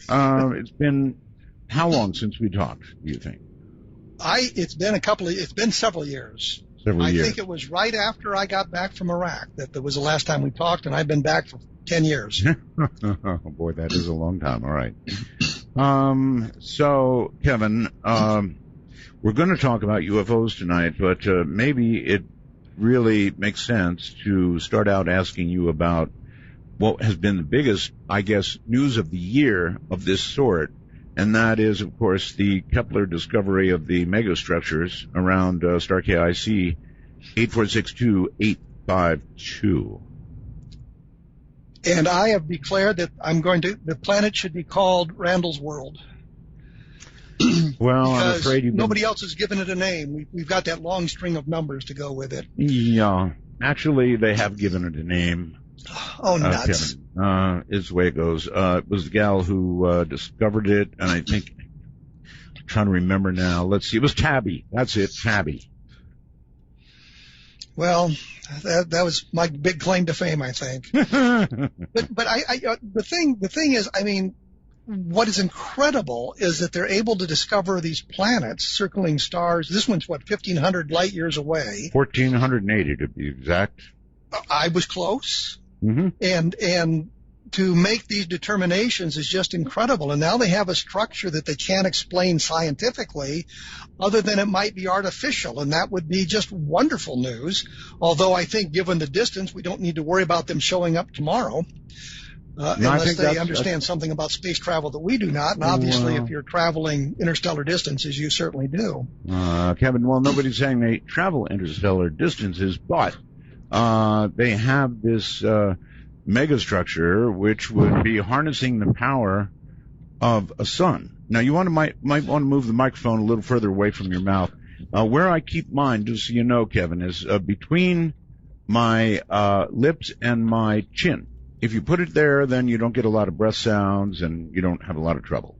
It's been how long since we talked, do you think? It's been several years. Several years. I think it was right after I got back from Iraq that was the last time we talked, and I've been back for 10 years. Oh, boy, that is a long time. All right. So, Kevin, we're going to talk about UFOs tonight, but maybe it really makes sense to start out asking you about what has been the biggest, I guess, news of the year of this sort, and that is, of course, the Kepler discovery of the megastructures around star KIC 8462852. And I have declared that the planet should be called Randle's World. Well, I'm afraid nobody else has given it a name. We've got that long string of numbers to go with it. Yeah. Actually, they have given it a name. Oh, nuts. Kevin, is the way it goes. It was the gal who discovered it, and I think, I'm trying to remember now. Let's see. It was Tabby. That's it, Tabby. Well, that was my big claim to fame, I think. but the thing is, I mean, what is incredible is that they're able to discover these planets circling stars. This one's 1,500 light years away. 1,480 to be exact. I was close. Mm-hmm. And to make these determinations is just incredible. And now they have a structure that they can't explain scientifically other than it might be artificial. And that would be just wonderful news. Although I think given the distance, we don't need to worry about them showing up tomorrow. Unless they understand something about space travel that we do not. And obviously, if you're traveling interstellar distances, you certainly do. Kevin, well, nobody's saying they travel interstellar distances, but they have this megastructure which would be harnessing the power of a sun. Now, you might want to move the microphone a little further away from your mouth. Where I keep mine, just so you know, Kevin, is between my lips and my chin. If you put it there, then you don't get a lot of breath sounds and you don't have a lot of trouble.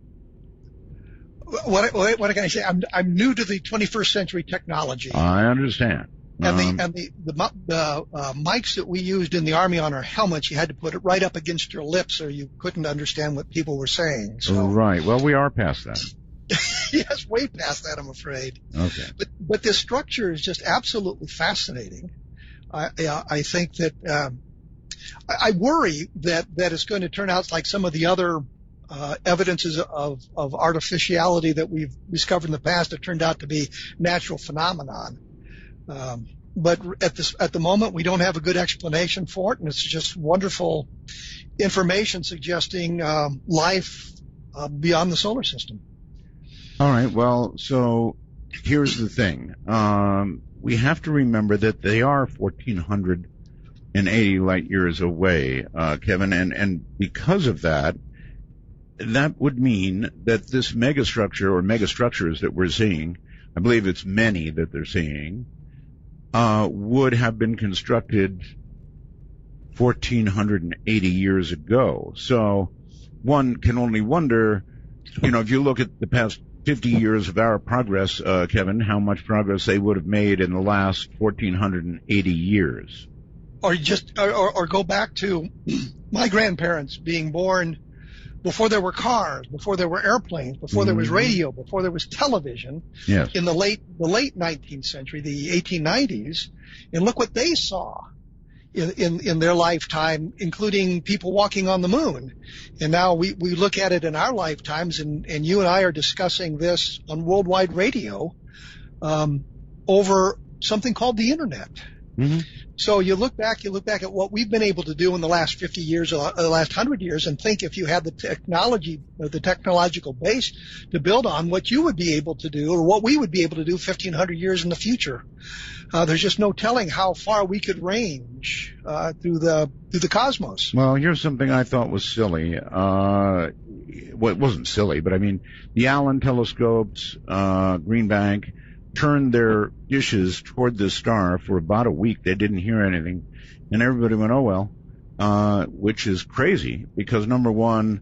What can I say? I'm new to the 21st century technology. I understand. And the mics that we used in the Army on our helmets, you had to put it right up against your lips or you couldn't understand what people were saying. So. Right. Well, we are past that. Yes, way past that, I'm afraid. Okay. But this structure is just absolutely fascinating. I think that I worry that it's going to turn out like some of the other evidences of artificiality that we've discovered in the past have turned out to be natural phenomenon. But at the moment, we don't have a good explanation for it, and it's just wonderful information suggesting life beyond the solar system. All right. Well, so here's the thing. We have to remember that they are 1,480 light years away, Kevin, and because of that, that would mean that this megastructure or megastructures that we're seeing, I believe it's many that they're seeing, would have been constructed 1,480 years ago. So one can only wonder, if you look at the past 50 years of our progress, Kevin, how much progress they would have made in the last 1,480 years. Or go back to my grandparents being born before there were cars, before there were airplanes, before there was radio, before there was television. Yes. In the late 19th century, the 1890s, and look what they saw in their lifetime, including people walking on the moon. And now we look at it in our lifetimes, and you and I are discussing this on worldwide radio over something called the Internet. Mm-hmm. So you look back at what we've been able to do in the last 50 years or the last 100 years and think if you had the technology, the technological base to build on, what you would be able to do or what we would be able to do 1,500 years in the future. There's just no telling how far we could range through the cosmos. Well, here's something I thought was silly. Well, it wasn't silly, but I mean, the Allen telescopes, Green Bank, turned their dishes toward the star for about a week. They didn't hear anything, and everybody went, oh, well, which is crazy because, number one,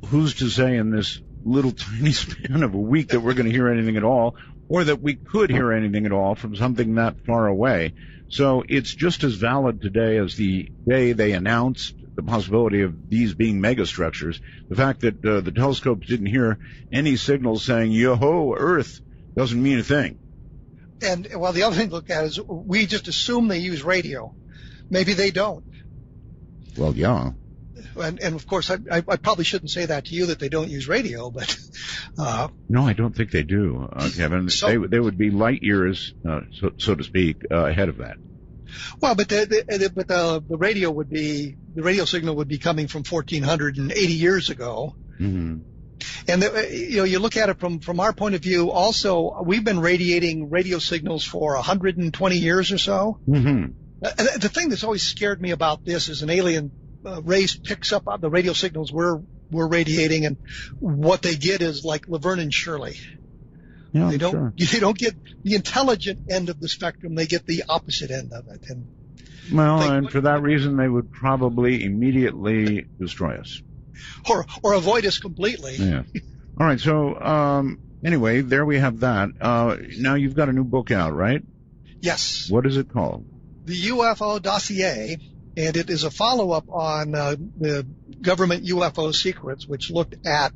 who's to say in this little tiny span of a week that we're going to hear anything at all, or that we could hear anything at all from something that far away? So it's just as valid today as the day they announced the possibility of these being megastructures. The fact that the telescopes didn't hear any signals saying, yo-ho, Earth, doesn't mean a thing. And, well, the other thing to look at is we just assume they use radio. Maybe they don't. Well, yeah. And of course, I probably shouldn't say that to you, that they don't use radio, but no, I don't think they do, Kevin. So, they would be light years, so to speak, ahead of that. well, but the radio signal would be coming from 1480 years ago. Mm-hmm. And you look at it from our point of view. Also, we've been radiating radio signals for 120 years or so. Mm-hmm. The thing that's always scared me about this is an alien race picks up on the radio signals we're radiating, and what they get is like Laverne and Shirley. Yeah, they don't sure. they don't get the intelligent end of the spectrum. They get the opposite end of it. And for that reason, they would probably immediately destroy us. Or avoid us completely. Yeah. All right. So, anyway, there we have that. Now you've got a new book out, right? Yes. What is it called? The UFO Dossier, and it is a follow-up on the government UFO secrets, which looked at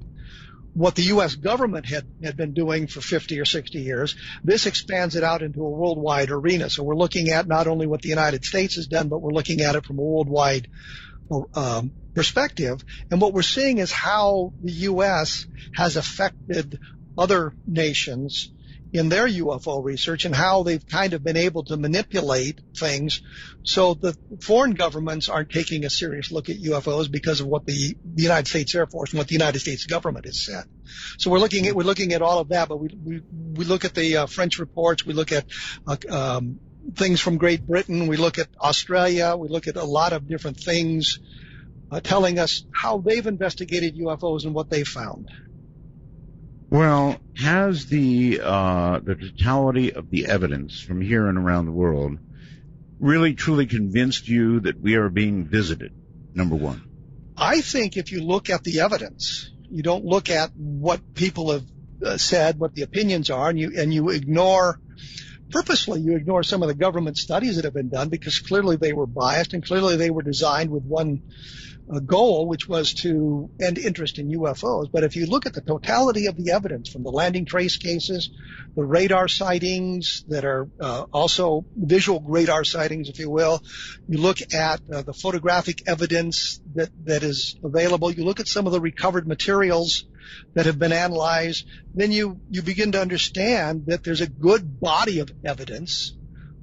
what the U.S. government had been doing for 50 or 60 years. This expands it out into a worldwide arena. So we're looking at not only what the United States has done, but we're looking at it from a worldwide perspective. And what we're seeing is how the U.S. has affected other nations in their UFO research, and how they've kind of been able to manipulate things so the foreign governments aren't taking a serious look at UFOs because of what the United States Air Force and what the United States government has said. So we're looking at all of that, but we look at the French reports, we look at things from Great Britain, we look at Australia, we look at a lot of different things telling us how they've investigated UFOs and what they found. Well, has the totality of the evidence from here and around the world really truly convinced you that we are being visited? Number one. I think if you look at the evidence, you don't look at what people have said, what the opinions are, and you ignore purposely some of the government studies that have been done, because clearly they were biased and clearly they were designed with one goal, which was to end interest in UFOs. But if you look at the totality of the evidence from the landing trace cases, the radar sightings that are also visual radar sightings, if you will, you look at the photographic evidence that is available, you look at some of the recovered materials that have been analyzed, then you begin to understand that there's a good body of evidence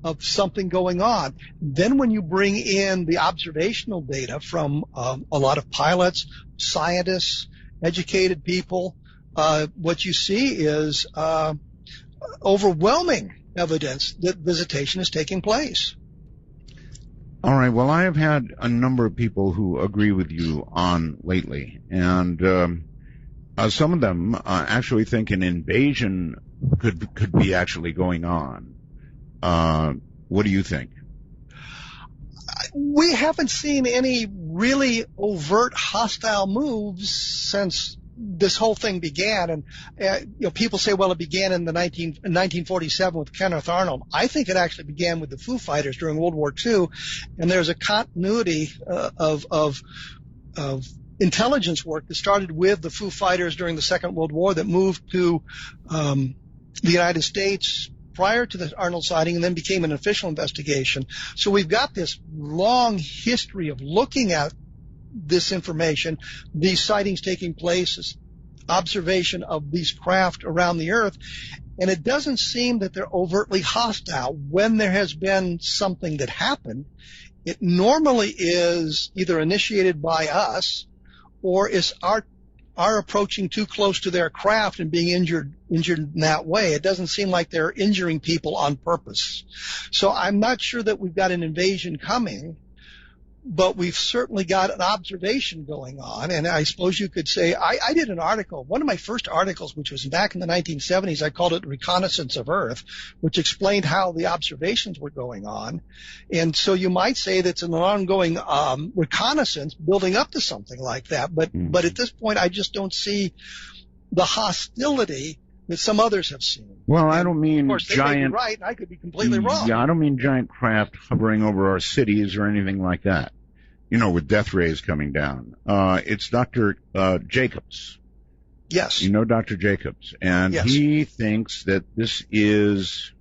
of something going on. Then when you bring in the observational data from a lot of pilots, scientists, educated people, what you see is overwhelming evidence that visitation is taking place. All right. Well, I have had a number of people who agree with you on lately, and some of them actually think an invasion could be actually going on. What do you think? We haven't seen any really overt hostile moves since this whole thing began. And people say, well, it began in 1947 with Kenneth Arnold. I think it actually began with the Foo Fighters during World War II, and there's a continuity of intelligence work that started with the Foo Fighters during the Second World War that moved to the United States prior to the Arnold sighting and then became an official investigation. So we've got this long history of looking at this information, these sightings taking place, observation of these craft around the Earth, and it doesn't seem that they're overtly hostile. When there has been something that happened, it normally is either initiated by us or is our approaching too close to their craft and being injured in that way. It doesn't seem like they're injuring people on purpose. So I'm not sure that we've got an invasion coming, but we've certainly got an observation going on. And I suppose you could say, I did an article, one of my first articles, which was back in the 1970s, I called it Reconnaissance of Earth, which explained how the observations were going on. And so you might say that's an ongoing reconnaissance building up to something like that. But at this point, I just don't see the hostility that some others have seen. Well, I don't mean of course, they may be right, and I could be completely wrong. Yeah, I don't mean giant craft hovering over our cities or anything like that. with death rays coming down. It's Dr. Jacobs. Yes. You know Dr. Jacobs. And Yes. he thinks that this is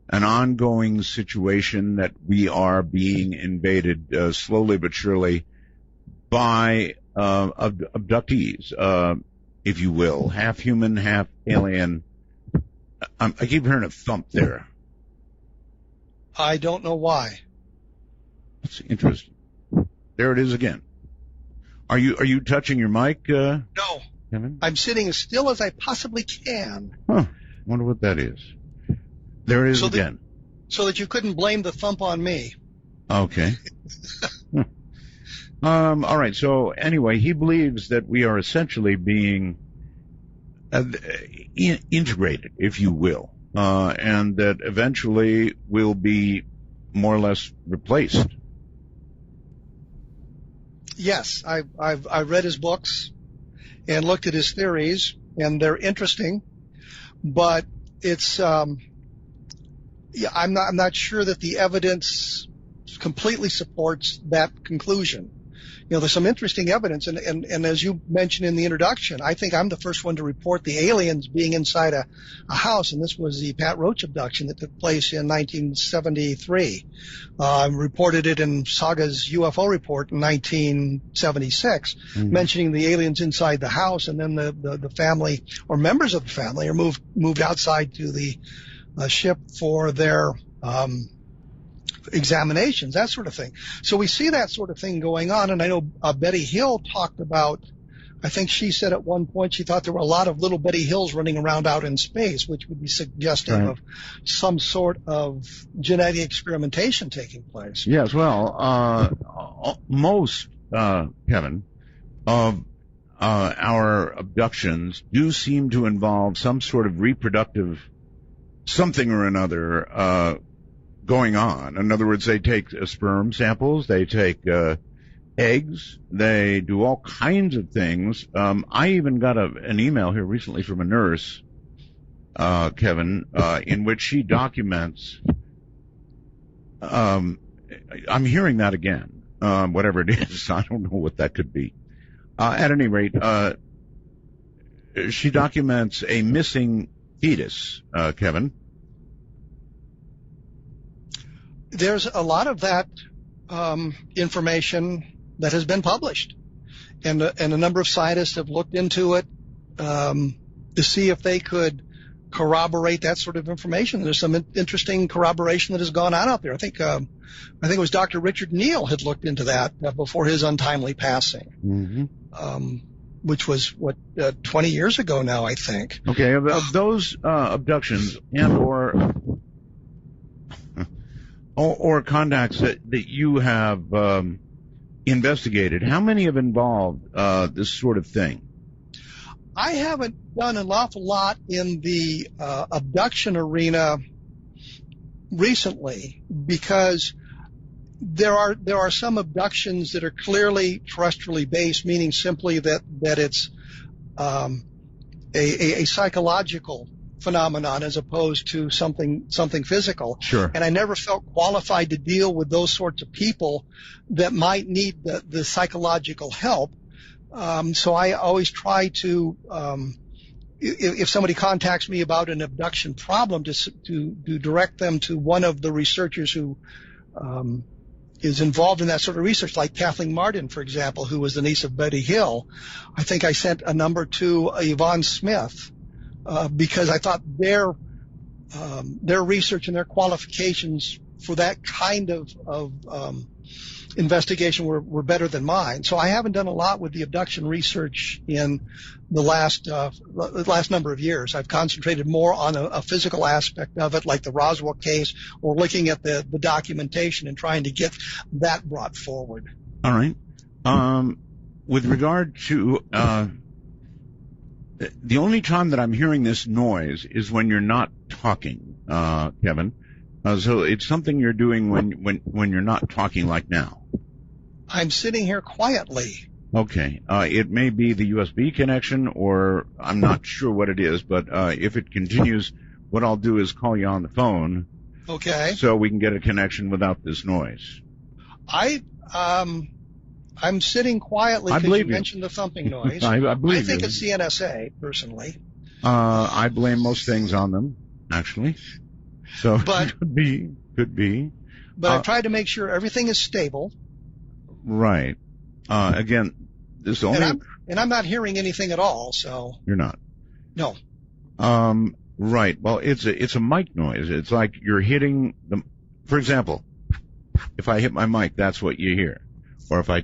an ongoing situation, that we are being invaded slowly but surely by abductees, if you will, half human, half alien. I keep hearing a thump there. I don't know why. That's interesting. There it is again. Are you touching your mic, No. Kevin? I'm sitting as still as I possibly can. Huh. Wonder what that is. There it is again. So that you couldn't blame the thump on me. Okay. All right. So anyway, he believes that we are essentially being integrated, if you will, and that eventually we'll be more or less replaced. Yes, I've read his books and looked at his theories, and they're interesting, but it's I'm not sure that the evidence completely supports that conclusion. There's some interesting evidence, and as you mentioned in the introduction, I think I'm the first one to report the aliens being inside a house, and this was the Pat Roach abduction that took place in 1973. Reported it in Saga's UFO report in 1976, mentioning the aliens inside the house, and then the family or members of the family are moved outside to the ship for their examinations, that sort of thing. So we see that sort of thing going on, and I know Betty Hill talked about, I think she said at one point she thought there were a lot of little Betty Hills running around out in space, which would be suggestive of some sort of genetic experimentation taking place. Yes, well, most, Kevin, of our abductions do seem to involve some sort of reproductive something or another going on. In other words, they take sperm samples, they take eggs, they do all kinds of things. I even got an email here recently from a nurse, Kevin, in which she documents. I'm hearing that again, whatever it is. I don't know what that could be. At any rate, she documents a missing fetus, Kevin. There's a lot of that information that has been published, and a number of scientists have looked into it to see if they could corroborate that sort of information. There's some interesting corroboration that has gone on out there. I think it was Dr. Richard Neal had looked into that before his untimely passing, which was 20 years ago now, I think. Okay, of those abductions and or contacts that you have investigated, how many have involved this sort of thing? I haven't done an awful lot in the abduction arena recently, because there are some abductions that are clearly terrestrially based, meaning simply that it's a psychological phenomenon as opposed to something physical. Sure. And I never felt qualified to deal with those sorts of people that might need the psychological help. So I always try to, if somebody contacts me about an abduction problem, to direct them to one of the researchers who is involved in that sort of research, like Kathleen Martin, for example, who was the niece of Betty Hill. I think I sent a number to Yvonne Smith, because I thought their research and their qualifications for that kind of investigation were better than mine. So I haven't done a lot with the abduction research in the last number of years. I've concentrated more on a physical aspect of it, like the Roswell case, or looking at the documentation and trying to get that brought forward. All right. With regard to the only time that I'm hearing this noise is when you're not talking, Kevin. So it's something you're doing when you're not talking, like now. I'm sitting here quietly. Okay. It may be the USB connection, or I'm not sure what it is, but if it continues, what I'll do is call you on the phone. Okay. So we can get a connection without this noise. I'm sitting quietly I because you believe you. mentioned the thumping noise. I I believe think you. it's the NSA, personally. I blame most things on them, actually. So But could be. I've tried to make sure everything is stable. Right. Again, this And only I'm not hearing anything at all. So you're not. no. Right. Well, it's a mic noise. It's like you're hitting the. For example, if I hit my mic, that's what you hear. Or if I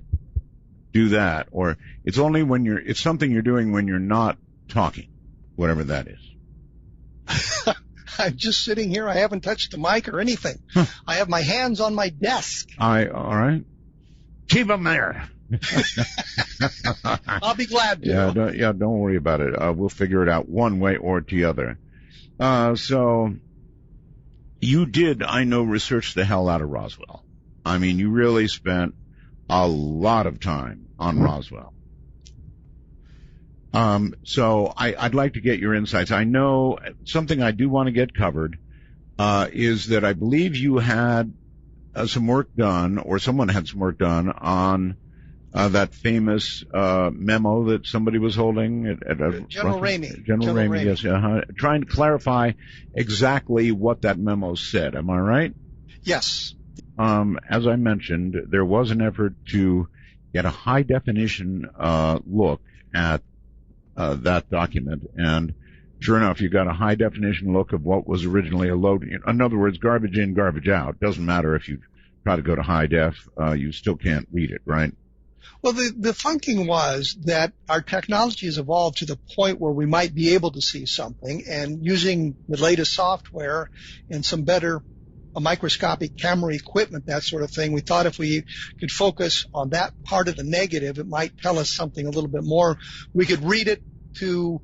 do that, or it's only when it's something you're doing when you're not talking, whatever that is. I'm just sitting here. I haven't touched the mic or anything. Huh. I have my hands on my desk. All right. Keep them there. I'll be glad to. Don't worry about it. We'll figure it out one way or the other. So you did, I know, research the hell out of Roswell. I mean, you really spent a lot of time on Roswell. So I'd like to get your insights. I know something I do want to get covered, is that I believe you had some work done, or someone had some work done on that famous memo that somebody was holding at General Ramey. General Ramey, yes. Trying to clarify exactly what that memo said. Am I right? Yes. As I mentioned, there was an effort to get a high definition look at that document, and sure enough, you got a high definition look of what was originally a load. In other words, garbage in, garbage out. Doesn't matter if you try to go to high def, you still can't read it, right? Well, the thinking was that our technology has evolved to the point where we might be able to see something, and using the latest software and some better microscopic camera equipment, that sort of thing, we thought if we could focus on that part of the negative, it might tell us something a little bit more. We could read it to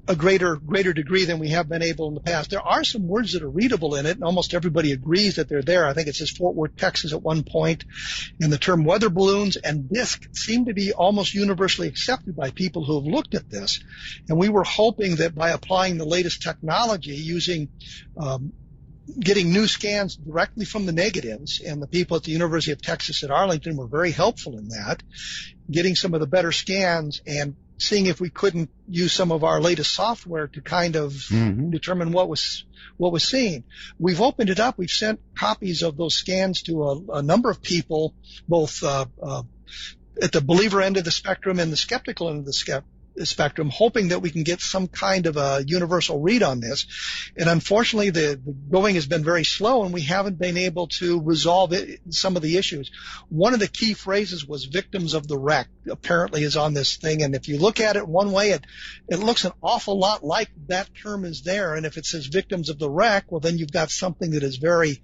a greater degree than we have been able in the past. There are some words that are readable in it, and almost everybody agrees that they're there. I think it says Fort Worth, Texas at one point, and the term weather balloons and disk seem to be almost universally accepted by people who have looked at this. And we were hoping that by applying the latest technology, using getting new scans directly from the negatives, and the people at the University of Texas at Arlington were very helpful in that, getting some of the better scans and seeing if we couldn't use some of our latest software to kind of determine what was seen. We've opened it up. We've sent copies of those scans to a number of people, both at the believer end of the spectrum and the skeptical end of the spectrum, hoping that we can get some kind of a universal read on this. And unfortunately, the going has been very slow, and we haven't been able to resolve some of the issues. One of the key phrases was victims of the wreck, apparently is on this thing. And if you look at it one way, it looks an awful lot like that term is there. And if it says victims of the wreck, well, then you've got something that is very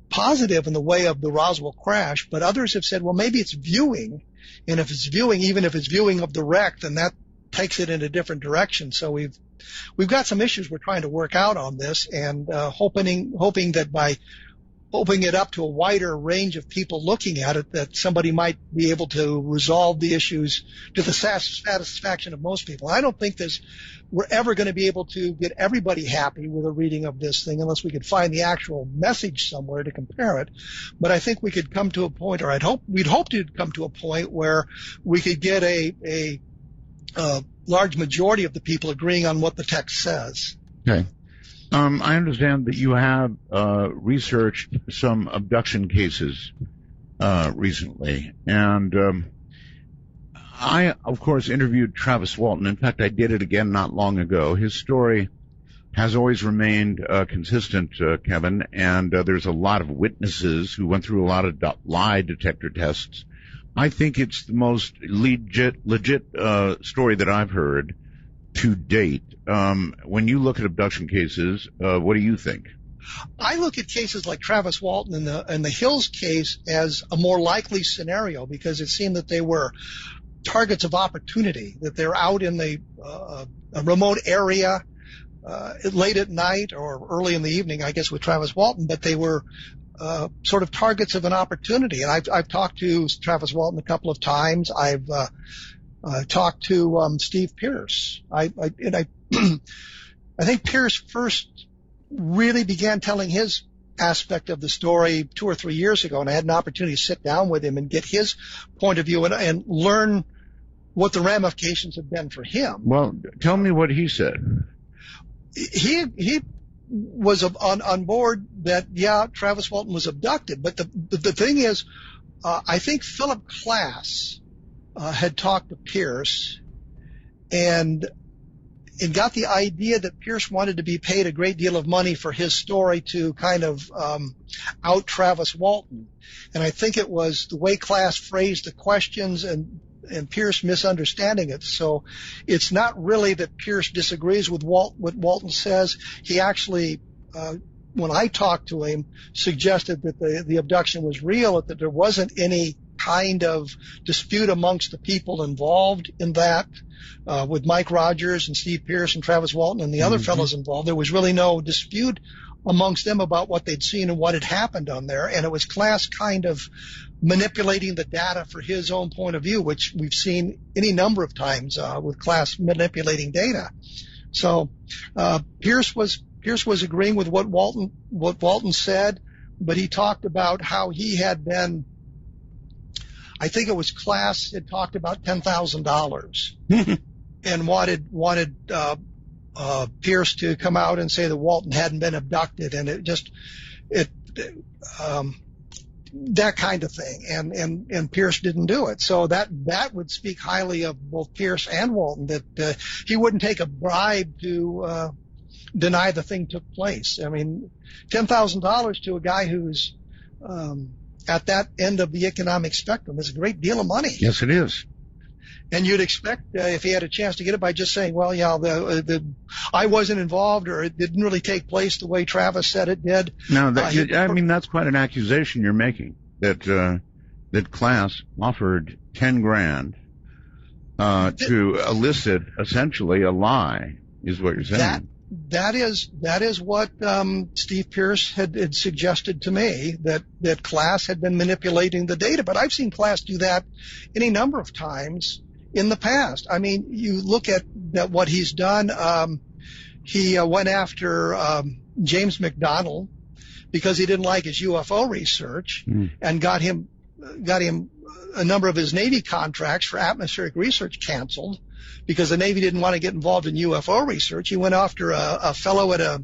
positive in the way of the Roswell crash. But others have said, well, maybe it's viewing. And if it's viewing, even if it's viewing of the wreck, then that takes it in a different direction. So we've got some issues we're trying to work out on this, and hoping that by opening it up to a wider range of people looking at it, that somebody might be able to resolve the issues to the satisfaction of most people. I don't think we're ever going to be able to get everybody happy with a reading of this thing unless we could find the actual message somewhere to compare it. But I think we could come to a point, or we'd hope to come to a point where we could get a large majority of the people agreeing on what the text says. Okay. I understand that you have researched some abduction cases recently, and I, of course, interviewed Travis Walton. In fact, I did it again not long ago. His story has always remained consistent, Kevin, and there's a lot of witnesses who went through a lot of lie detector tests. I think it's the most legit story that I've heard to date. When you look at abduction cases, what do you think? I look at cases like Travis Walton and the Hills case as a more likely scenario, because it seemed that they were targets of opportunity, that they're out in a remote area late at night or early in the evening, I guess, with Travis Walton, but they were sort of targets of an opportunity. And I've talked to Travis Walton a couple of times. I've talked to Steve Pierce. I think Pierce first really began telling his aspect of the story 2 or 3 years ago, and I had an opportunity to sit down with him and get his point of view and learn what the ramifications have been for him. Well, tell me what he said. He was on board that, yeah, Travis Walton was abducted, but the thing is, I think Philip Klass had talked to Pierce and got the idea that Pierce wanted to be paid a great deal of money for his story to kind of out Travis Walton. And I think it was the way Klass phrased the questions and Pierce misunderstanding it. So it's not really that Pierce disagrees with what Walton says. He actually, when I talked to him, suggested that the abduction was real, that there wasn't any kind of dispute amongst the people involved in that, with Mike Rogers and Steve Pierce and Travis Walton and the other fellows involved. There was really no dispute amongst them about what they'd seen and what had happened on there. And it was Klass kind of manipulating the data for his own point of view, which we've seen any number of times with Klass manipulating data. So Pierce was agreeing with what Walton said, but he talked about how he had been, I think it was Klass had talked about $10,000 and wanted Pierce to come out and say that Walton hadn't been abducted, and that kind of thing, and Pierce didn't do it. So that would speak highly of both Pierce and Walton, that he wouldn't take a bribe to deny the thing took place. I mean, $10,000 to a guy who's at that end of the economic spectrum is a great deal of money. Yes, it is. And you'd expect, if he had a chance to get it by just saying, well, yeah, I wasn't involved, or it didn't really take place the way Travis said it did. Now, that's quite an accusation you're making, that Klass offered $10,000 to elicit essentially a lie, is what you're saying. That is what Steve Pierce had suggested to me, that Klass had been manipulating the data. But I've seen Klass do that any number of times in the past. I mean, you look at what he's done. He went after James McDonnell because he didn't like his UFO research, and got him a number of his Navy contracts for atmospheric research canceled because the Navy didn't want to get involved in UFO research. He went after a fellow at a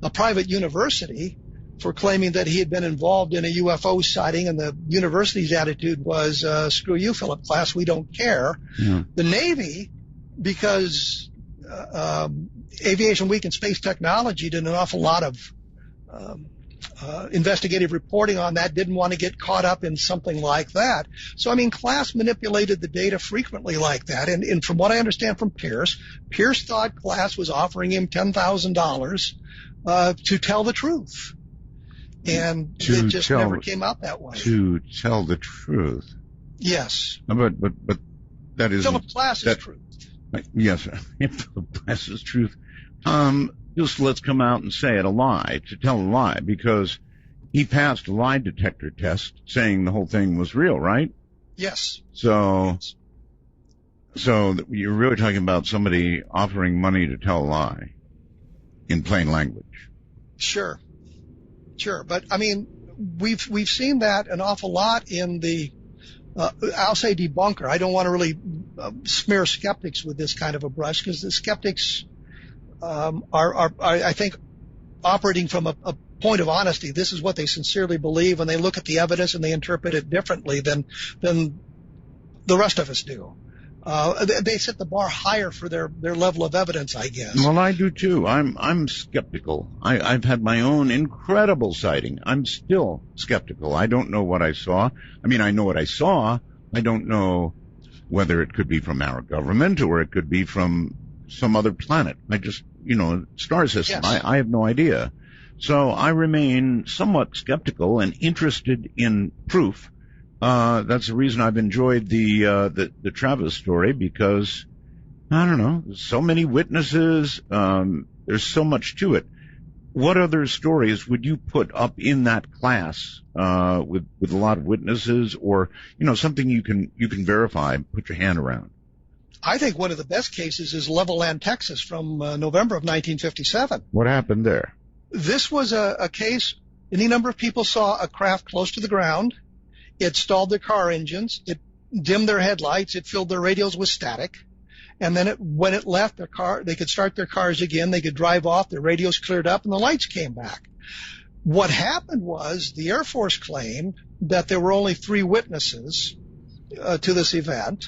private university for claiming that he had been involved in a UFO sighting, and the university's attitude was, screw you, Philip Klass, we don't care. Yeah. The Navy, because Aviation Week and Space Technology did an awful lot of investigative reporting on that, didn't want to get caught up in something like that. So, I mean, Klass manipulated the data frequently like that. And from what I understand from Pierce thought Klass was offering him $10,000 to tell the truth. And it just never came out that way. To tell the truth. Yes. But that is Philip Klass's truth. Yes, Philip Klass's truth. Just let's come out and say it, to tell a lie, because he passed a lie detector test saying the whole thing was real, right? Yes. So you're really talking about somebody offering money to tell a lie in plain language. Sure. But I mean, we've seen that an awful lot in the, I'll say debunker. I don't want to really smear skeptics with this kind of a brush, because the skeptics are, I think, operating from a point of honesty. This is what they sincerely believe, and they look at the evidence and they interpret it differently than the rest of us do. They set the bar higher for their level of evidence, I guess. Well, I do too. I'm skeptical. I've had my own incredible sighting. I'm still skeptical. I don't know what I saw. I mean, I know what I saw. I don't know whether it could be from our government or it could be from some other planet. Star system. Yes. I have no idea. So I remain somewhat skeptical and interested in proof. That's the reason I've enjoyed the Travis story, because I don't know, there's so many witnesses, there's so much to it. What other stories would you put up in that class with a lot of witnesses, or something you can verify, put your hand around? I think one of the best cases is Levelland, Texas, from November of 1957. What happened there? This was a case Any number of people saw a craft close to the ground. It stalled their car engines. It dimmed their headlights. It filled their radios with static. And then when it left their car, they could start their cars again. They could drive off. Their radios cleared up and the lights came back. What happened was the Air Force claimed that there were only 3 witnesses to this event.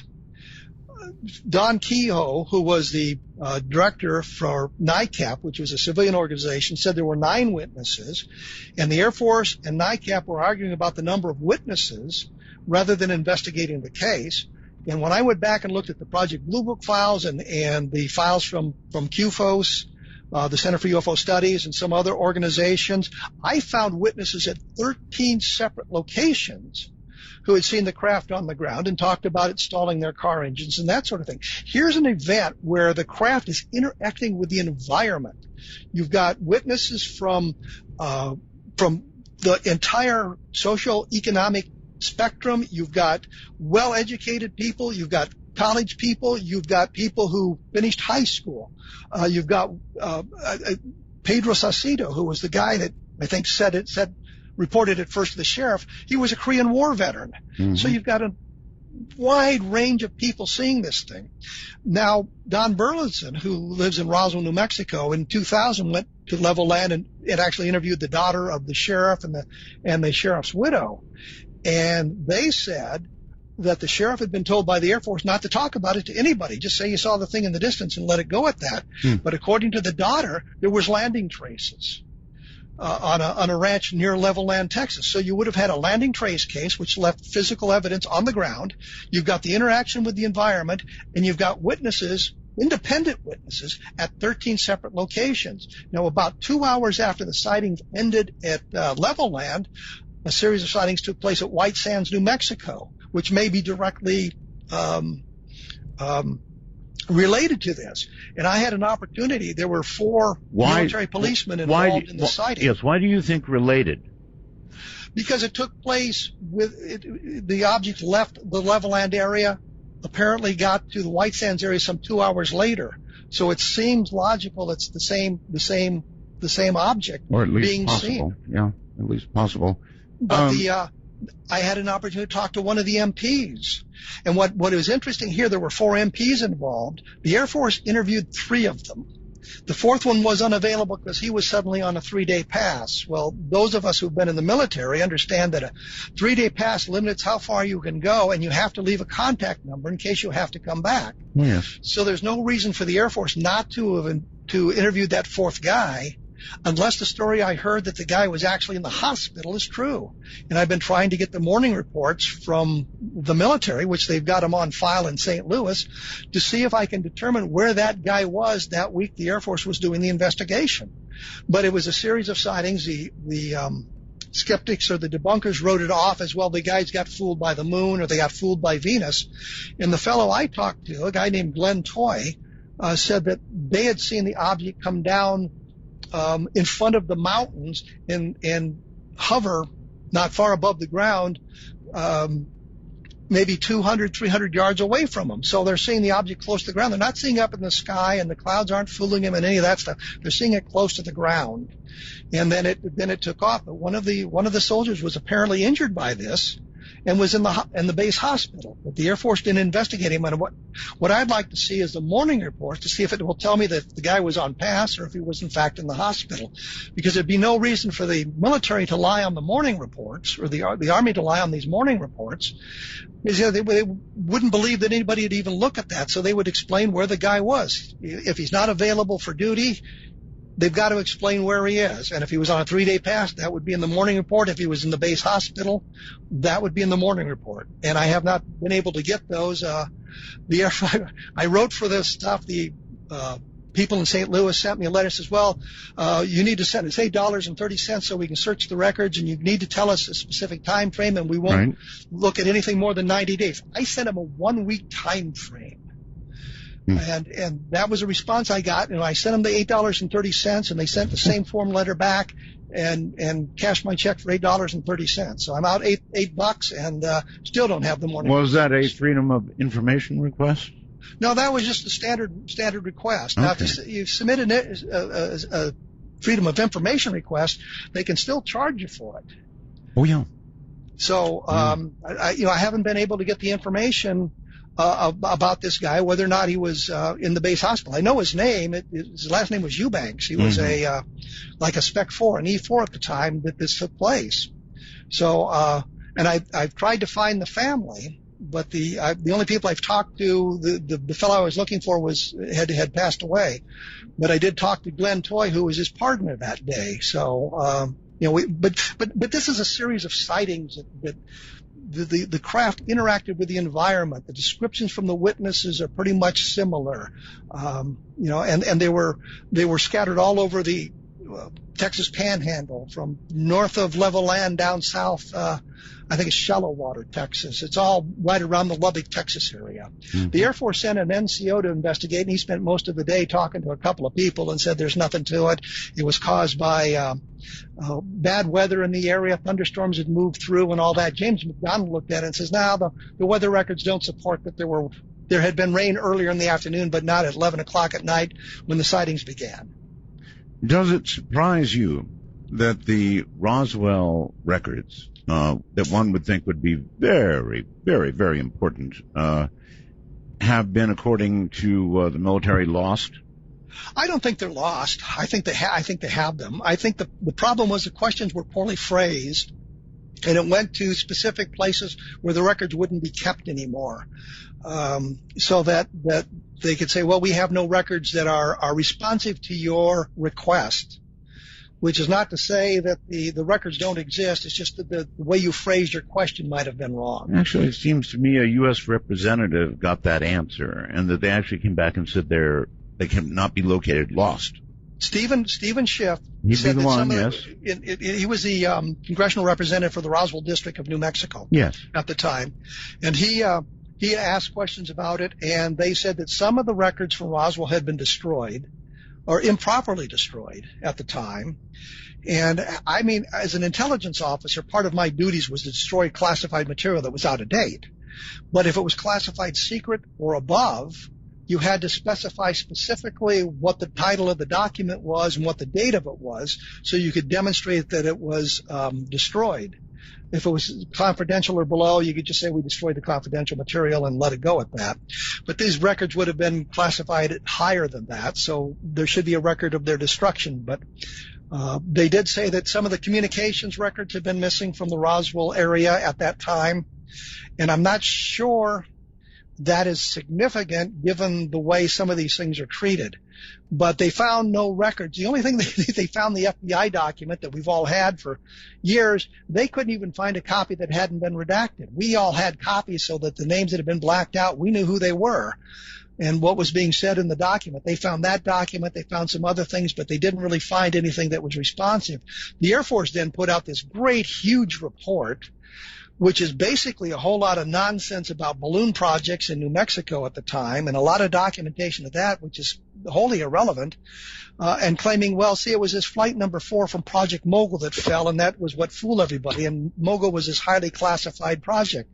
Don Kehoe, who was the director for NICAP, which was a civilian organization, said there were 9 witnesses, and the Air Force and NICAP were arguing about the number of witnesses rather than investigating the case. And when I went back and looked at the Project Blue Book files and the files from QFOS, the Center for UFO Studies, and some other organizations, I found witnesses at 13 separate locations who had seen the craft on the ground and talked about it stalling their car engines and that sort of thing. Here's an event where the craft is interacting with the environment. You've got witnesses from the entire socio-economic spectrum. You've got well-educated people. You've got college people. You've got people who finished high school. You've got Pedro Saucedo, who was the guy that I think reported it first to the sheriff. He was a Korean War veteran. Mm-hmm. So you've got a wide range of people seeing this thing. Now, Don Burleson, who lives in Roswell, New Mexico, in 2000 went to Level Land and actually interviewed the daughter of the sheriff and the sheriff's widow. And they said that the sheriff had been told by the Air Force not to talk about it to anybody. Just say you saw the thing in the distance and let it go at that. But according to the daughter, there was landing traces on a ranch near Level Land, Texas. So you would have had a landing trace case, which left physical evidence on the ground. You've got the interaction with the environment, and you've got witnesses, independent witnesses, at 13 separate locations. Now, about 2 hours after the sightings ended at Level Land, a series of sightings took place at White Sands, New Mexico, which may be directly related to this. And I had an opportunity. There were 4 military policemen involved in the sighting. Yes. Why do you think related? Because it took place the object left the Level Land area, apparently got to the White Sands area some 2 hours later. So it seems logical it's the same object, or at least being possible. seen. Yeah, at least possible. But I had an opportunity to talk to one of the MPs. And what was interesting here, there were 4 MPs involved. The Air Force interviewed 3 of them. The 4th one was unavailable because he was suddenly on a 3-day pass. Well, those of us who've been in the military understand that a 3-day pass limits how far you can go, and you have to leave a contact number in case you have to come back. Yes. So there's no reason for the Air Force not to have interviewed that 4th guy, unless the story I heard that the guy was actually in the hospital is true. And I've been trying to get the morning reports from the military, which they've got them on file in St. Louis, to see if I can determine where that guy was that week the Air Force was doing the investigation. But it was a series of sightings. The skeptics or the debunkers wrote it off as, well, the guys got fooled by the moon or they got fooled by Venus. And the fellow I talked to, a guy named Glenn Toy, said that they had seen the object come down in front of the mountains and hover not far above the ground, maybe 200, 300 yards away from them. So they're seeing the object close to the ground. They're not seeing up in the sky, and the clouds aren't fooling them and any of that stuff. They're seeing it close to the ground. And then it took off. But one of the soldiers was apparently injured by this and was in the base hospital. But the Air Force didn't investigate him. And what I'd like to see is the morning report to see if it will tell me that the guy was on pass or if he was in fact in the hospital. Because there'd be no reason for the military to lie on the morning reports or the Army to lie on these morning reports. Because they wouldn't believe that anybody would even look at that. So they would explain where the guy was. If he's not available for duty, they've got to explain where he is. And if he was on a 3-day pass, that would be in the morning report. If he was in the base hospital, that would be in the morning report. And I have not been able to get those. I wrote for this stuff. The people in St. Louis sent me a letter that says, well, you need to send us $8.30 so we can search the records, and you need to tell us a specific time frame, and we won't look at anything more than 90 days. I sent them a 1-week time frame. And that was a response I got, and I sent them the $8.30, and they sent the same form letter back and cashed my check for $8.30. So I'm out $8 and still don't have the morning. Was that a Freedom of Information request? No, that was just a standard request. Okay. Now, if you submit Freedom of Information request, they can still charge you for it. Oh, yeah. So, I haven't been able to get the information about this guy, whether or not he was in the base hospital. I know his name. His last name was Eubanks. He was like a Spec 4, an E4 at the time that this took place. So, and I've tried to find the family, but the only people I've talked to, the fellow I was looking for had passed away. But I did talk to Glenn Toy, who was his partner that day. So, but this is a series of sightings that the craft interacted with the environment. The descriptions from the witnesses are pretty much similar, and they were scattered all over the Texas Panhandle, from north of Level Land down south. I think it's Shallow Water, Texas. It's all right around the Lubbock, Texas area. Mm-hmm. The Air Force sent an NCO to investigate, and he spent most of the day talking to a couple of people and said there's nothing to it. It was caused by bad weather in the area. Thunderstorms had moved through and all that. James McDonald looked at it and says, the weather records don't support that there had been rain earlier in the afternoon, but not at 11 o'clock at night when the sightings began. Does it surprise you that the Roswell records, that one would think would be very, very, very important, have been, according to the military, lost? I don't think they're lost. I think they have them. I think the problem was the questions were poorly phrased, and it went to specific places where the records wouldn't be kept anymore, so that they could say, well, we have no records that are responsive to your request, which is not to say that the records don't exist. It's just that the way you phrased your question might have been wrong. Actually, it seems to me a U.S. representative got that answer, and that they actually came back and said they cannot be located, lost. Stephen Schiff said that one, yes. He was the congressional representative for the Roswell District of New Mexico. Yes. At the time, and he asked questions about it, and they said that some of the records from Roswell had been destroyed or improperly destroyed at the time. And I mean, as an intelligence officer, part of my duties was to destroy classified material that was out of date. But if it was classified secret or above, you had to specify specifically what the title of the document was and what the date of it was, so you could demonstrate that it was destroyed. If it was confidential or below, you could just say we destroyed the confidential material and let it go at that. But these records would have been classified at higher than that, so there should be a record of their destruction. But they did say that some of the communications records had been missing from the Roswell area at that time, and I'm not sure that is significant given the way some of these things are treated. But they found no records. The only thing they found, the FBI document that we've all had for years, they couldn't even find a copy that hadn't been redacted. We all had copies so that the names that had been blacked out, we knew who they were and what was being said in the document. They found that document. They found some other things, but they didn't really find anything that was responsive. The Air Force then put out this great, huge report, which is basically a whole lot of nonsense about balloon projects in New Mexico at the time, and a lot of documentation of that, which is wholly irrelevant, and claiming, well, see, it was this flight number 4 from Project Mogul that fell, and that was what fooled everybody, and Mogul was this highly classified project.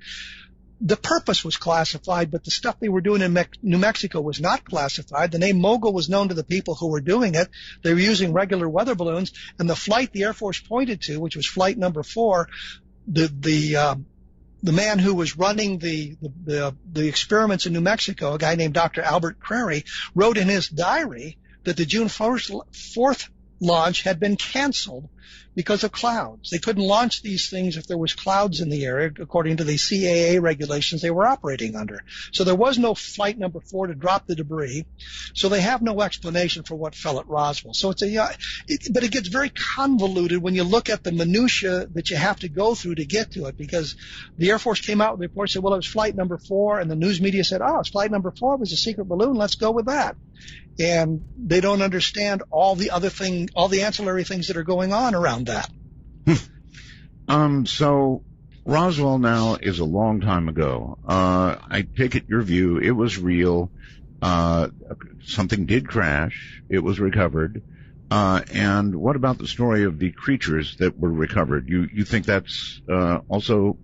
The purpose was classified, but the stuff they were doing in New Mexico was not classified. The name Mogul was known to the people who were doing it. They were using regular weather balloons, and the flight the Air Force pointed to, which was flight number 4, the man who was running the experiments in New Mexico, a guy named Dr. Albert Crary, wrote in his diary that the June 4th launch had been canceled because of clouds. They couldn't launch these things if there was clouds in the area, according to the CAA regulations they were operating under. So there was no flight number 4 to drop the debris. So they have no explanation for what fell at Roswell. So but it gets very convoluted when you look at the minutia that you have to go through to get to it, because the Air Force came out with a report and said, well, it was flight number 4, and the news media said, oh, it's flight number 4, it was a secret balloon, let's go with that. And they don't understand all the other things, all the ancillary things that are going on around that. So Roswell now is a long time ago. I take it your view, it was real. Something did crash. It was recovered. And what about the story of the creatures that were recovered? You think that's also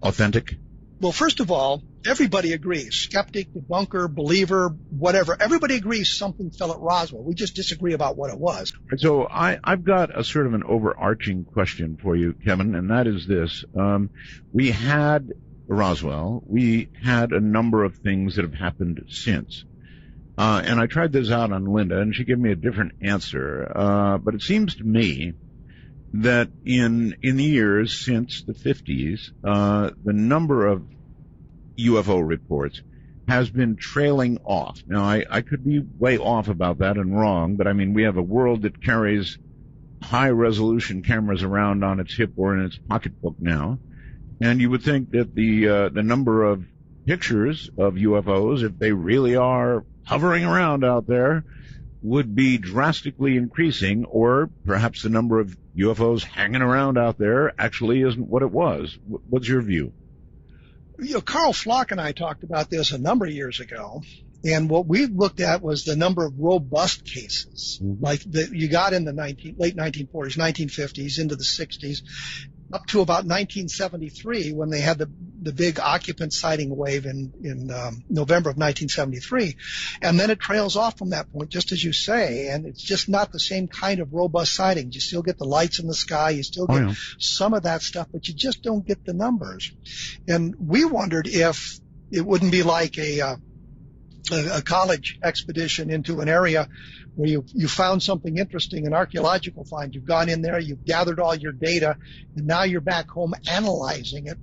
authentic? Well, first of all, everybody agrees. Skeptic, debunker, believer, whatever. Everybody agrees something fell at Roswell. We just disagree about what it was. So I've got a sort of an overarching question for you, Kevin, and that is this. We had Roswell. We had a number of things that have happened since. And I tried this out on Linda, and she gave me a different answer. But it seems to me that in the years since the 50s, the number of UFO reports has been trailing off. Now, I could be way off about that and wrong, but I mean, we have a world that carries high-resolution cameras around on its hip or in its pocketbook now, and you would think that the number of pictures of UFOs, if they really are hovering around out there, would be drastically increasing, or perhaps the number of UFOs hanging around out there actually isn't what it was. What's your view? Carl Flock and I talked about this a number of years ago, and what we looked at was the number of robust cases, like that you got in the late 1940s, 1950s, into the 60s, up to about 1973 when they had the big occupant sighting wave in November of 1973. And then it trails off from that point, just as you say, and it's just not the same kind of robust sightings. You still get the lights in the sky, you still get some of that stuff, but you just don't get the numbers. And we wondered if it wouldn't be like a college expedition into an area where you found something interesting, an archaeological find. You've gone in there, you've gathered all your data, and now you're back home analyzing it,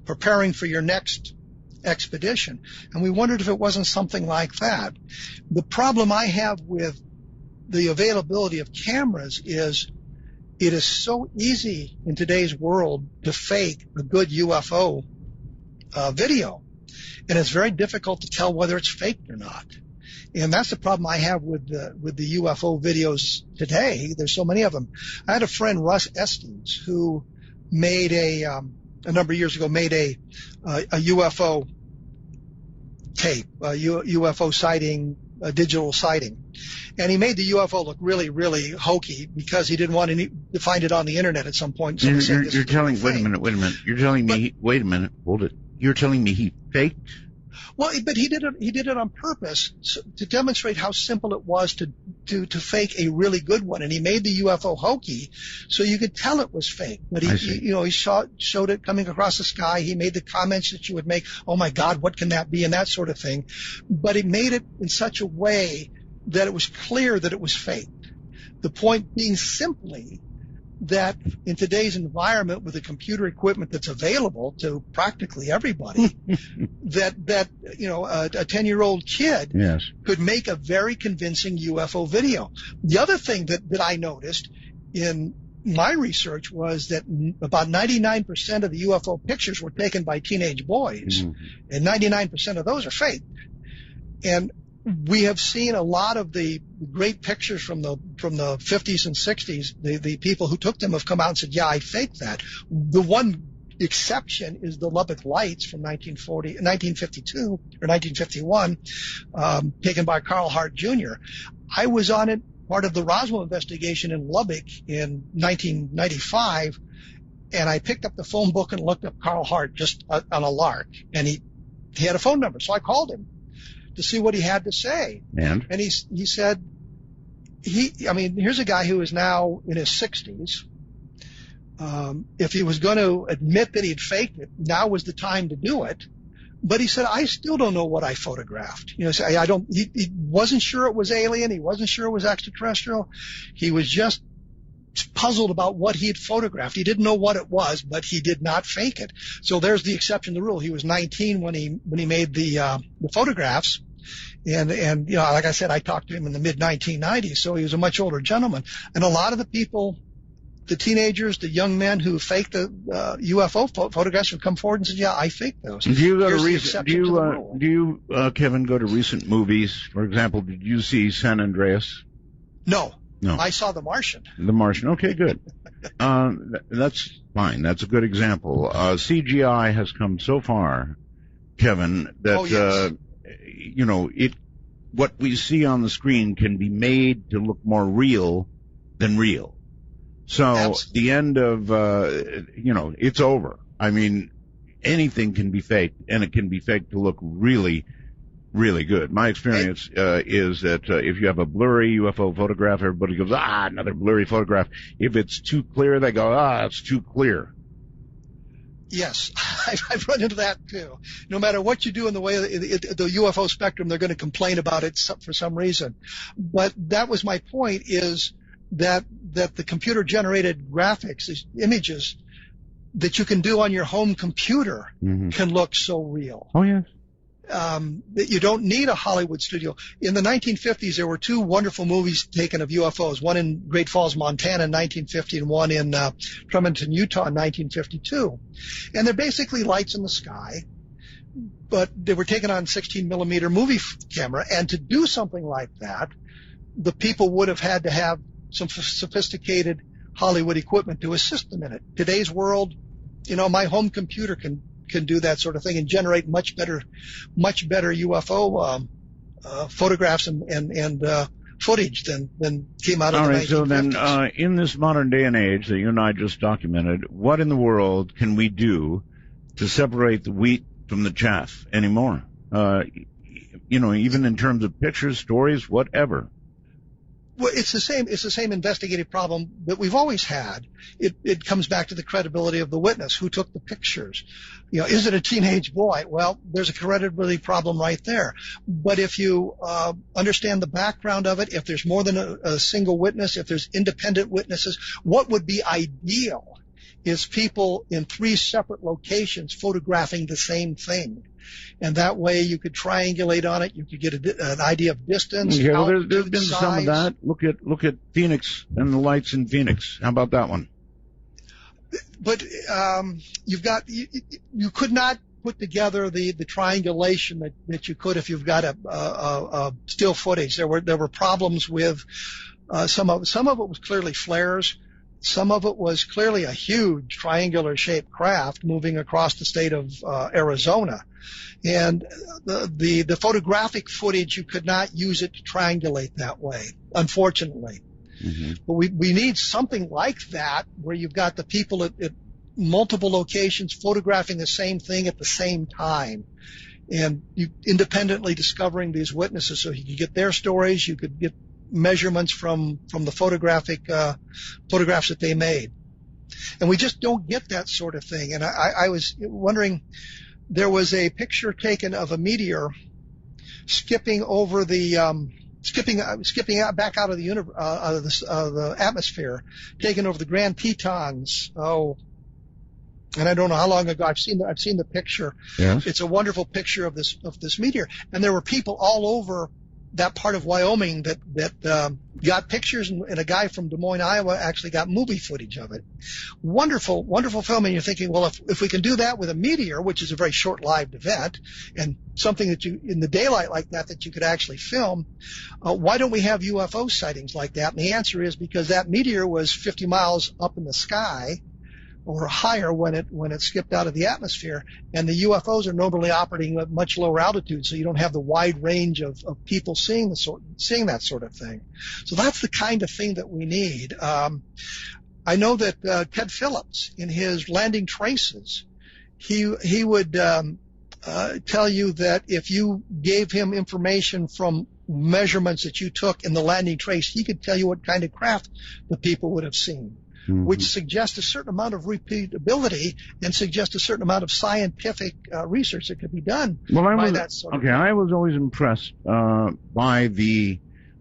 preparing for your next expedition. And we wondered if it wasn't something like that. The problem I have with the availability of cameras is it is so easy in today's world to fake a good UFO video. And it's very difficult to tell whether it's faked or not. And that's the problem I have with the UFO videos today. There's so many of them. I had a friend, Russ Estes, who made a number of years ago, made a UFO tape, a UFO sighting, a digital sighting. And he made the UFO look really, really hokey because he didn't want to find it on the internet at some point. So you're telling, wait a minute. You're telling me, wait a minute, hold it. You're telling me he faked? Well, but he did it on purpose to demonstrate how simple it was to fake a really good one. And he made the UFO hokey so you could tell it was fake. But he showed it coming across the sky. He made the comments that you would make, oh my God, what can that be? And that sort of thing. But he made it in such a way that it was clear that it was fake. The point being simply that in today's environment with the computer equipment that's available to practically everybody, that a 10-year-old kid could make a very convincing UFO video. The other thing that I noticed in my research was that about 99% of the UFO pictures were taken by teenage boys, and 99% of those are fake. And we have seen a lot of the great pictures from the 50s and 60s. The people who took them have come out and said, yeah, I faked that. The one exception is the Lubbock Lights from 1952 or 1951, taken by Carl Hart Jr. I was on it, part of the Roswell investigation in Lubbock in 1995, and I picked up the phone book and looked up Carl Hart just on a lark, and he had a phone number, so I called him to see what he had to say. And he said, here's a guy who is now in his 60s. If he was going to admit that he'd faked it, now was the time to do it. But he said, I still don't know what I photographed. He wasn't sure it was alien. He wasn't sure it was extraterrestrial. He was just puzzled about what he had photographed. He didn't know what it was, but he did not fake it. So there's the exception to the rule. He was 19 when he made the photographs. And like I said, I talked to him in the mid 1990s, so he was a much older gentleman. And a lot of the people, the teenagers, the young men who faked the UFO photographs would come forward and say, yeah, I faked those. Do you go Kevin, go to recent movies? For example, did you see San Andreas? No. I saw The Martian. The Martian. Okay, good. That's fine. That's a good example. CGI has come so far, Kevin, that what we see on the screen can be made to look more real than real. So the end of it's over. I mean, anything can be faked, and it can be faked to look really, really good. My experience is that if you have a blurry UFO photograph, everybody goes, another blurry photograph. If it's too clear, they go, it's too clear. Yes, I've run into that too. No matter what you do in the way of the UFO spectrum, they're going to complain about it for some reason. But that was my point, is that the computer-generated graphics, these images that you can do on your home computer, can look so real. Oh, yes. That you don't need a Hollywood studio. In the 1950s, there were two wonderful movies taken of UFOs, one in Great Falls, Montana in 1950 and one in Tremonton, Utah in 1952. And they're basically lights in the sky, but they were taken on 16-millimeter movie camera. And to do something like that, the people would have had to have some sophisticated Hollywood equipment to assist them in it. Today's world, my home computer can do that sort of thing and generate much better UFO photographs and footage than came out of the 1950s. All right, so then in this modern day and age that you and I just documented, what in the world can we do to separate the wheat from the chaff anymore? Even in terms of pictures, stories, whatever. Well, it's the same investigative problem that we've always had. It comes back to the credibility of the witness. Who took the pictures? Is it a teenage boy? Well, there's a credibility problem right there. But if you understand the background of it, if there's more than a single witness, if there's independent witnesses, what would be ideal is people in 3 separate locations photographing the same thing. And that way you could triangulate on it. You could get an idea of distance. Yeah, well, there's been size. Some of that. Look at Phoenix and the lights in Phoenix. How about that one? But you could not put together the triangulation that you could if you've got a still footage. There were problems with some of it was clearly flares. Some of it was clearly a huge triangular-shaped craft moving across the state of Arizona. And the photographic footage, you could not use it to triangulate that way, unfortunately. Mm-hmm. But we need something like that where you've got the people at multiple locations photographing the same thing at the same time. And you independently discovering these witnesses so you could get their stories, you could get measurements from the photographs that they made. And we just don't get that sort of thing. And I was wondering, there was a picture taken of a meteor skipping over the skipping back out of the atmosphere, taken over the Grand Tetons. And I don't know how long ago. I've seen the picture. Yes. It's a wonderful picture of this meteor, and there were people all over that part of Wyoming that got pictures, and a guy from Des Moines, Iowa, actually got movie footage of it. Wonderful, wonderful film. And you're thinking, well, if we can do that with a meteor, which is a very short-lived event, and something that you in the daylight like that you could actually film, why don't we have UFO sightings like that? And the answer is because that meteor was 50 miles up in the sky, or higher when it skipped out of the atmosphere, and the UFOs are normally operating at much lower altitude, so you don't have the wide range of people seeing that sort of thing. So that's the kind of thing that we need. I know that Ted Phillips, in his Landing Traces, he would tell you that if you gave him information from measurements that you took in the landing trace, he could tell you what kind of craft the people would have seen. Mm-hmm. Which suggests a certain amount of repeatability and suggests a certain amount of scientific research that could be done by that sort of thing. I was always impressed by the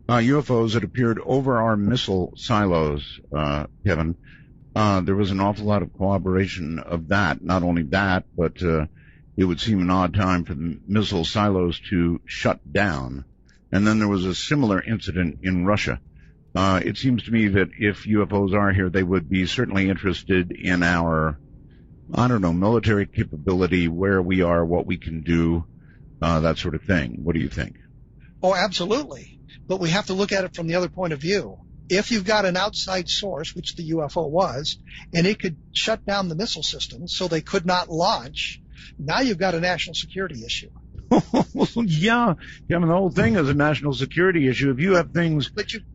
UFOs that appeared over our missile silos, Kevin. There was an awful lot of corroboration of that. Not only that, but it would seem an odd time for the missile silos to shut down. And then there was a similar incident in Russia. It seems to me that if UFOs are here, they would be certainly interested in our, military capability, where we are, what we can do, that sort of thing. What do you think? Oh, absolutely. But we have to look at it from the other point of view. If you've got an outside source, which the UFO was, and it could shut down the missile systems so they could not launch, now you've got a national security issue. Yeah, the whole thing is a national security issue. If you have things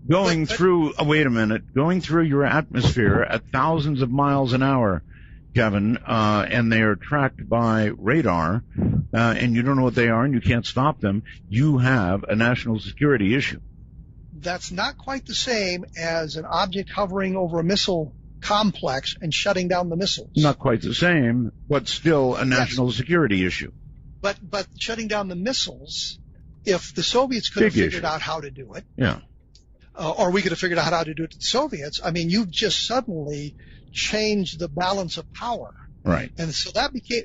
going through your atmosphere at thousands of miles an hour, Kevin, and they are tracked by radar, and you don't know what they are and you can't stop them, you have a national security issue. That's not quite the same as an object hovering over a missile complex and shutting down the missiles. Not quite the same, but still a national security issue. But shutting down the missiles, if the Soviets could have figured out how to do it, or we could have figured out how to do it to the Soviets, I mean, you've just suddenly changed the balance of power. Right. And so that became,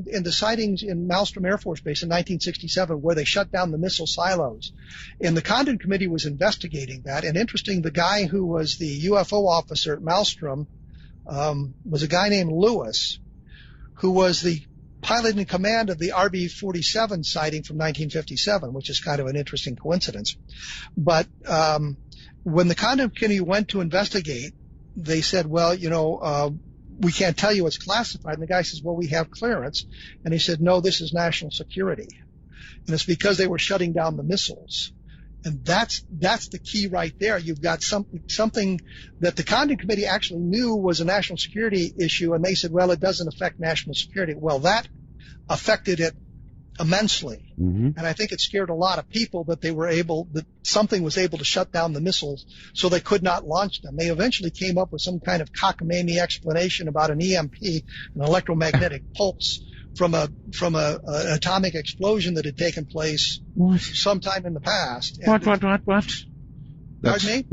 in the sightings in Malmstrom Air Force Base in 1967, where they shut down the missile silos, and the Condon Committee was investigating that. And interesting, the guy who was the UFO officer at Malmstrom was a guy named Lewis, who was the pilot in command of the RB-47 sighting from 1957, which is kind of an interesting coincidence. But when the Condon Committee went to investigate, they said, well, we can't tell you it's classified. And the guy says, well, we have clearance. And he said, no, this is national security. And it's because they were shutting down the missiles. And that's the key right there. You've got something that the Condon Committee actually knew was a national security issue. And they said, well, it doesn't affect national security. Well, that affected it immensely. Mm-hmm. And I think it scared a lot of people that something was able to shut down the missiles so they could not launch them. They eventually came up with some kind of cockamamie explanation about an EMP, an electromagnetic pulse from a atomic explosion that had taken place sometime in the past. What? Pardon me?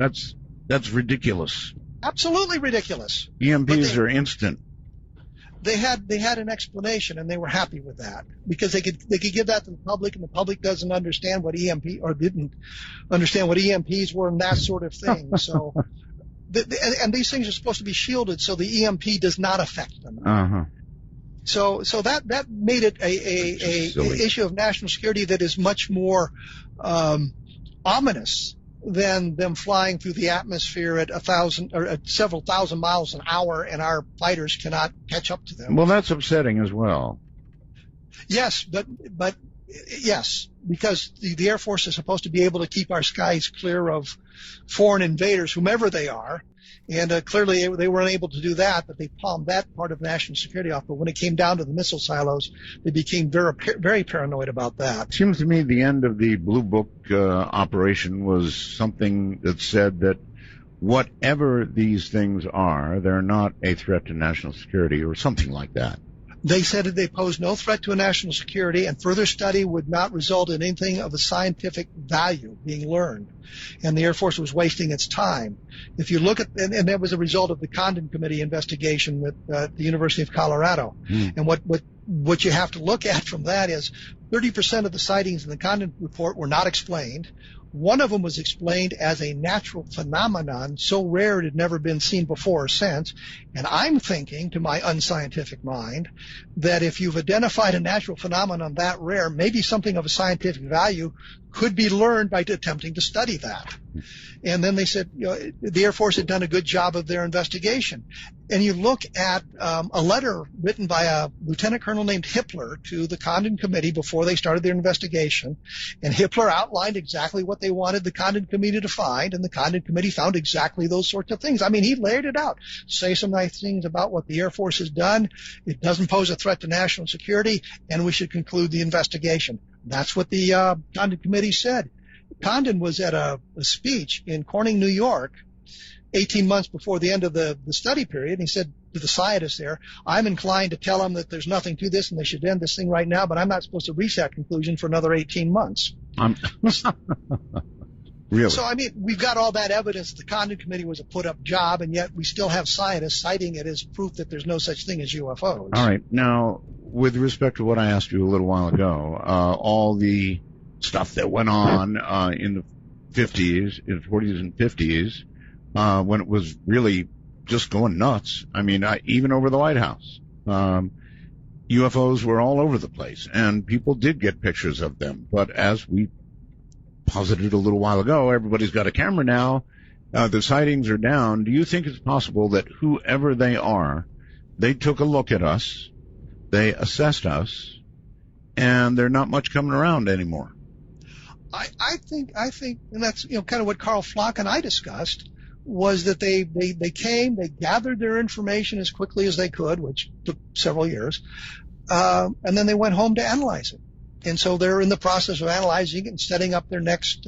That's ridiculous. Absolutely ridiculous. EMPs are instant. They had an explanation, and they were happy with that because they could give that to the public, and the public doesn't understand what didn't understand what EMPs were and that sort of thing. So, and these things are supposed to be shielded, so the EMP does not affect them. Uh-huh. So that made it a issue of national security that is much more ominous than them flying through the atmosphere at 1,000 or at several thousand miles an hour, and our fighters cannot catch up to them. Well, that's upsetting as well. Yes, but yes, because the Air Force is supposed to be able to keep our skies clear of foreign invaders, whomever they are. And clearly they weren't able to do that, but they palmed that part of national security off. But when it came down to the missile silos, they became very, very paranoid about that. It seems to me the end of the Blue Book operation was something that said that whatever these things are, they're not a threat to national security or something like that. They said that they pose no threat to national security, and further study would not result in anything of a scientific value being learned. And the Air Force was wasting its time. If you look at, and that was a result of the Condon Committee investigation at the University of Colorado. And what you have to look at from that is 30% of the sightings in the Condon report were not explained. One of them was explained as a natural phenomenon so rare it had never been seen before or since. And I'm thinking, to my unscientific mind, that if you've identified a natural phenomenon that rare, maybe something of a scientific value could be learned by attempting to study that. And then they said, the Air Force had done a good job of their investigation. And you look at a letter written by a lieutenant colonel named Hippler to the Condon Committee before they started their investigation. And Hippler outlined exactly what they wanted the Condon Committee to find, and the Condon Committee found exactly those sorts of things. I mean, he laid it out. Say some nice things about what the Air Force has done. It doesn't pose a threat to national security, and we should conclude the investigation. That's what the Condon Committee said. Condon was at a speech in Corning, New York, 18 months before the end of the study period. And he said to the scientists there, I'm inclined to tell them that there's nothing to this and they should end this thing right now, but I'm not supposed to reach that conclusion for another 18 months. Really? So, I mean, we've got all that evidence that the Condon Committee was a put-up job, and yet we still have scientists citing it as proof that there's no such thing as UFOs. All right. Now, with respect to what I asked you a little while ago, all the stuff that went on in the 40s and 50s, when it was really just going nuts. I mean, even over the White House, UFOs were all over the place, and people did get pictures of them. But as we posited a little while ago, everybody's got a camera now. The sightings are down. Do you think it's possible that whoever they are, they took a look at us, they assessed us, and they're not much coming around anymore? I think, and that's kind of what Carl Flock and I discussed, was that they came, they gathered their information as quickly as they could, which took several years, and then they went home to analyze it. And so they're in the process of analyzing it and setting up their next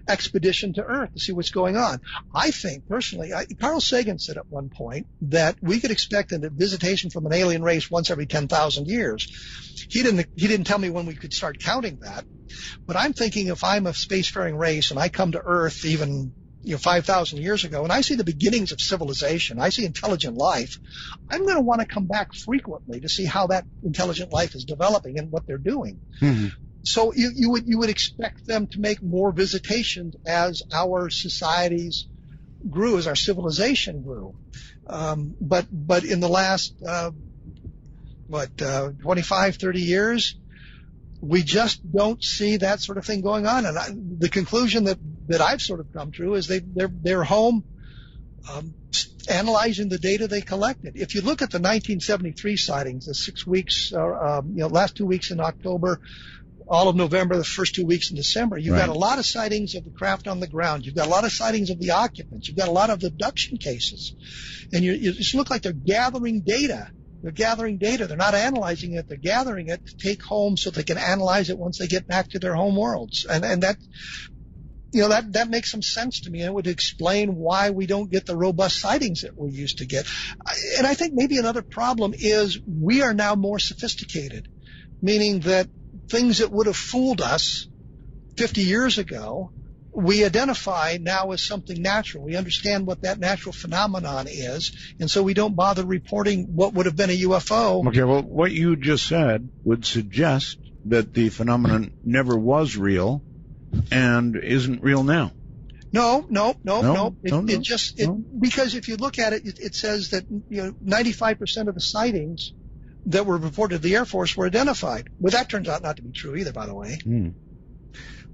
expedition to Earth to see what's going on. I think, personally, Carl Sagan said at one point that we could expect a visitation from an alien race once every 10,000 years. He didn't tell me when we could start counting that, but I'm thinking if I'm a spacefaring race and I come to Earth even 5,000 years ago, and I see the beginnings of civilization, I see intelligent life, I'm going to want to come back frequently to see how that intelligent life is developing and what they're doing. Mm-hmm. So you would expect them to make more visitations as our societies grew, as our civilization grew. But in the last 25, 30 years, we just don't see that sort of thing going on. And the conclusion that I've sort of come to is they're home analyzing the data they collected. If you look at the 1973 sightings, the 6 weeks, last 2 weeks in October, all of November, the first 2 weeks in December, you've got a lot of sightings of the craft on the ground. You've got a lot of sightings of the occupants. You've got a lot of abduction cases. And you just look like they're gathering data. They're gathering data. They're not analyzing it. They're gathering it to take home so they can analyze it once they get back to their home worlds. And that makes some sense to me. And it would explain why we don't get the robust sightings that we used to get. And I think maybe another problem is we are now more sophisticated, meaning that things that would have fooled us 50 years ago, we identify now as something natural. We understand what that natural phenomenon is, and so we don't bother reporting what would have been a UFO. Okay, well, what you just said would suggest that the phenomenon never was real and isn't real now. No. Because if you look at it, it says that 95% of the sightings that were reported to the Air Force were identified. Well, that turns out not to be true either, by the way.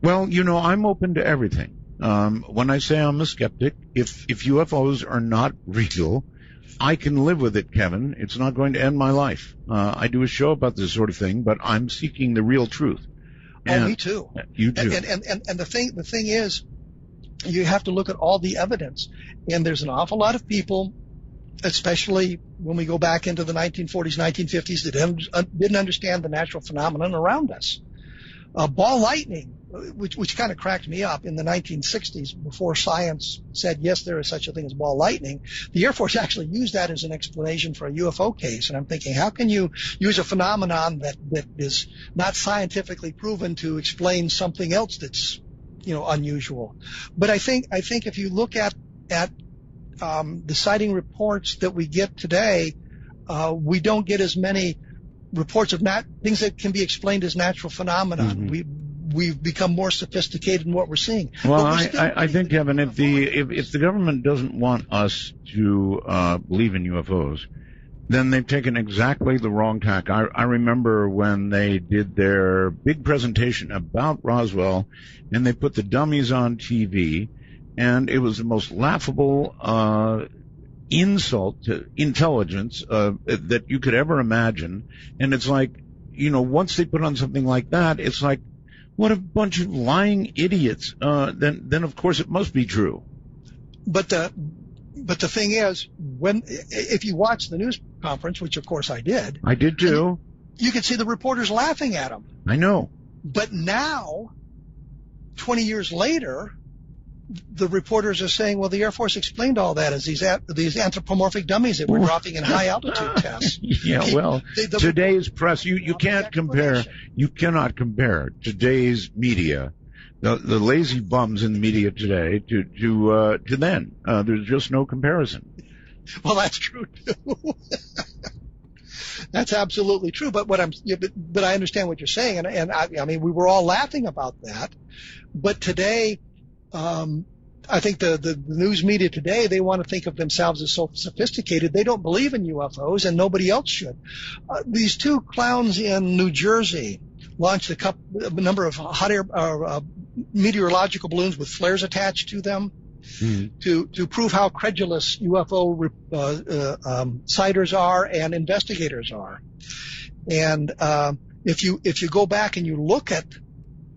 Well, I'm open to everything. When I say I'm a skeptic, if UFOs are not real, I can live with it, Kevin. It's not going to end my life. I do a show about this sort of thing, but I'm seeking the real truth. And me too. You too. And the thing is, you have to look at all the evidence. And there's an awful lot of people, especially when we go back into the 1940s, 1950s, that didn't understand the natural phenomenon around us. Ball lightning, which kind of cracked me up in the 1960s, before science said, yes, there is such a thing as ball lightning, the Air Force actually used that as an explanation for a UFO case. And I'm thinking, how can you use a phenomenon that is not scientifically proven to explain something else that's, unusual? But I think if you look at the sighting reports that we get today, we don't get as many reports of things that can be explained as natural phenomenon. Mm-hmm. We've become more sophisticated in what we're seeing. Well, I think, Kevin, if the government doesn't want us to believe in UFOs, then they've taken exactly the wrong tack. I remember when they did their big presentation about Roswell, and they put the dummies on TV, and it was the most laughable insult to intelligence that you could ever imagine. And it's like, once they put on something like that, it's like, what a bunch of lying idiots. Then of course it must be true. But the thing is, if you watch the news conference, which of course I did too, you could see the reporters laughing at them. I know. But now, 20 years later, the reporters are saying, well, the Air Force explained all that as these anthropomorphic dummies that we're dropping in high altitude tests. Yeah, well, today's press, you can't compare, you cannot compare today's media, the lazy bums in the media today to then. There's just no comparison. Well, that's true too. That's absolutely true. But but I understand what you're saying, and I mean, we were all laughing about that. But today, I think the news media today, they want to think of themselves as so sophisticated. They don't believe in UFOs, and nobody else should. These two clowns in New Jersey launched a number of hot air meteorological balloons with flares attached to them. Mm-hmm. to prove how credulous UFO sighters are and investigators are. And if you go back and you look at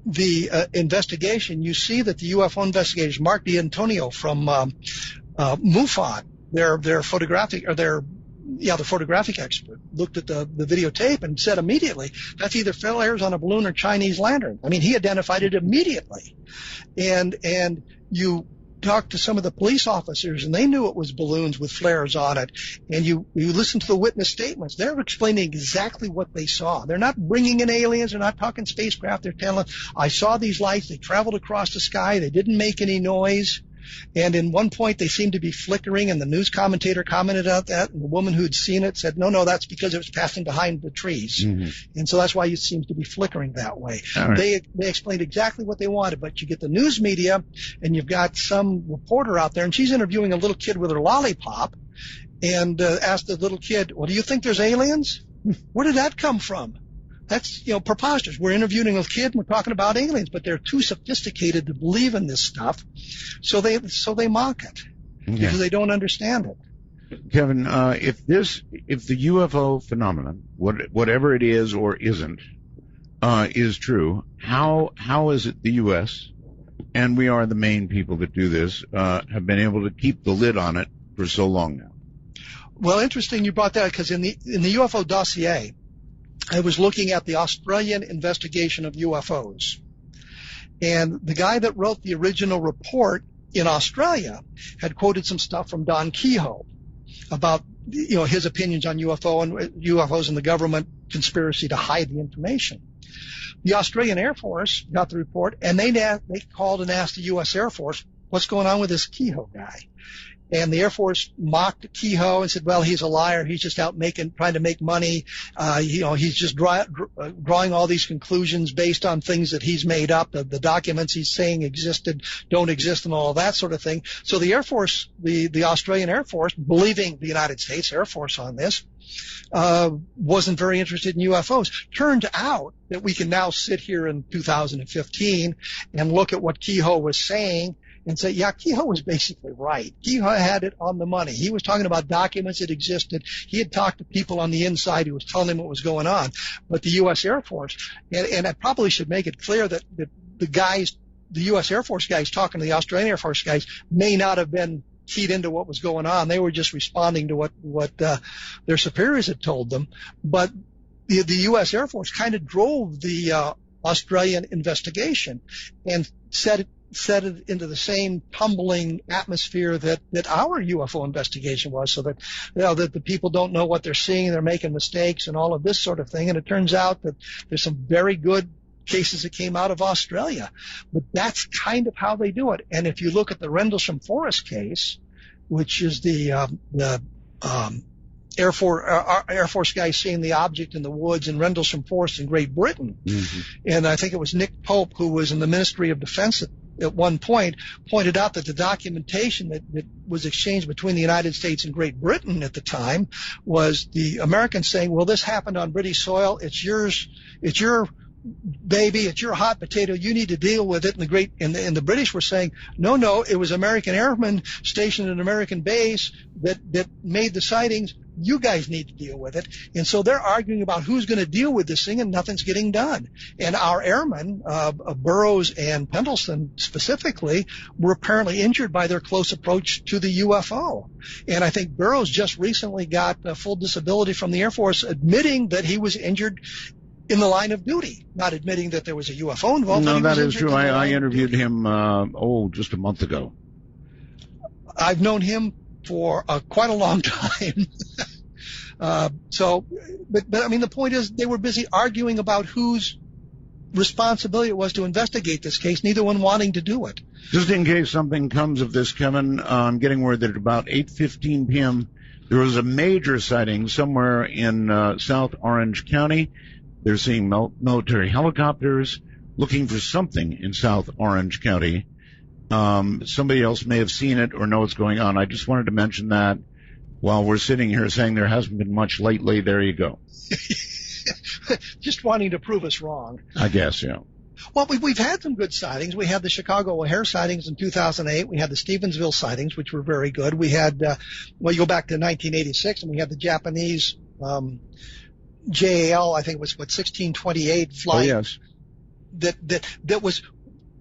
the investigation, you see that the UFO investigators, Mark D'Antonio from MUFON, their photographic the photographic expert, looked at the videotape and said immediately, that's either flares on a balloon or Chinese lantern. I mean, he identified it immediately. And you talked to some of the police officers, and they knew it was balloons with flares on it. And you listen to the witness statements. They're explaining exactly what they saw. They're not bringing in aliens. They're not talking spacecraft. They're telling, I saw these lights. They traveled across the sky. They didn't make any noise. And in one point, they seemed to be flickering, and the news commentator commented on that, and the woman who'd seen it said, no, that's because it was passing behind the trees. Mm-hmm. And so that's why it seems to be flickering that way. Right. They explained exactly what they wanted, but you get the news media, and you've got some reporter out there, and she's interviewing a little kid with her lollipop, and asked the little kid, well, do you think there's aliens? Where did that come from? That's, preposterous. We're interviewing a kid and we're talking about aliens, but they're too sophisticated to believe in this stuff. So they mock it because they don't understand it. Kevin, if the UFO phenomenon, whatever it is or isn't, is true, how is it the U.S., and we are the main people that do this, have been able to keep the lid on it for so long now? Well, interesting you brought that, because in the UFO dossier, I was looking at the Australian investigation of UFOs. And the guy that wrote the original report in Australia had quoted some stuff from Don Kehoe about, his opinions on UFOs and the government conspiracy to hide the information. The Australian Air Force got the report, and they called and asked the U.S. Air Force, what's going on with this Kehoe guy? And the Air Force mocked Kehoe and said, well, he's a liar. He's just out trying to make money. He's just drawing all these conclusions based on things that he's made up. The documents he's saying existed don't exist and all that sort of thing. So the Air Force, the Australian Air Force, believing the United States Air Force on this, wasn't very interested in UFOs. Turned out that we can now sit here in 2015 and look at what Kehoe was saying and say, yeah, Kehoe was basically right. Kehoe had it on the money. He was talking about documents that existed. He had talked to people on the inside who was telling him what was going on. But the U.S. Air Force, and I probably should make it clear that the U.S. Air Force guys talking to the Australian Air Force guys may not have been keyed into what was going on. They were just responding to what their superiors had told them. But the U.S. Air Force kind of drove the Australian investigation and set it into the same tumbling atmosphere that our UFO investigation was, so that that the people don't know what they're seeing, they're making mistakes and all of this sort of thing. And it turns out that there's some very good cases that came out of Australia. But that's kind of how they do it. And if you look at the Rendlesham Forest case, which is the Air Force guy seeing the object in the woods in Rendlesham Forest in Great Britain. Mm-hmm. And I think it was Nick Pope, who was in the Ministry of Defense at one point, pointed out that the documentation that was exchanged between the United States and Great Britain at the time was the Americans saying, well, this happened on British soil. It's yours. It's your baby. It's your hot potato. You need to deal with it. And the British were saying, no, it was American airmen stationed at an American base that made the sightings. You guys need to deal with it. And so they're arguing about who's going to deal with this thing, and nothing's getting done. And our airmen, Burroughs and Pendleton specifically, were apparently injured by their close approach to the UFO. And I think Burroughs just recently got a full disability from the Air Force, admitting that he was injured in the line of duty, not admitting that there was a UFO involved. No, that is true. I interviewed him, just a month ago. I've known him for quite a long time. But I mean, the point is they were busy arguing about whose responsibility it was to investigate this case, neither one wanting to do it. Just in case something comes of this, Kevin, I'm getting word that at about 8:15 p.m. there was a major sighting somewhere in South Orange County. They're seeing military helicopters looking for something in South Orange County. Somebody else may have seen it or know what's going on. I just wanted to mention that while we're sitting here saying there hasn't been much lately. There you go. Just wanting to prove us wrong. I guess, yeah. Well, we've had some good sightings. We had the Chicago O'Hare sightings in 2008. We had the Stevensville sightings, which were very good. We had, you go back to 1986, and we had the Japanese JAL, I think it was, 1628 flight. Oh, yes. that was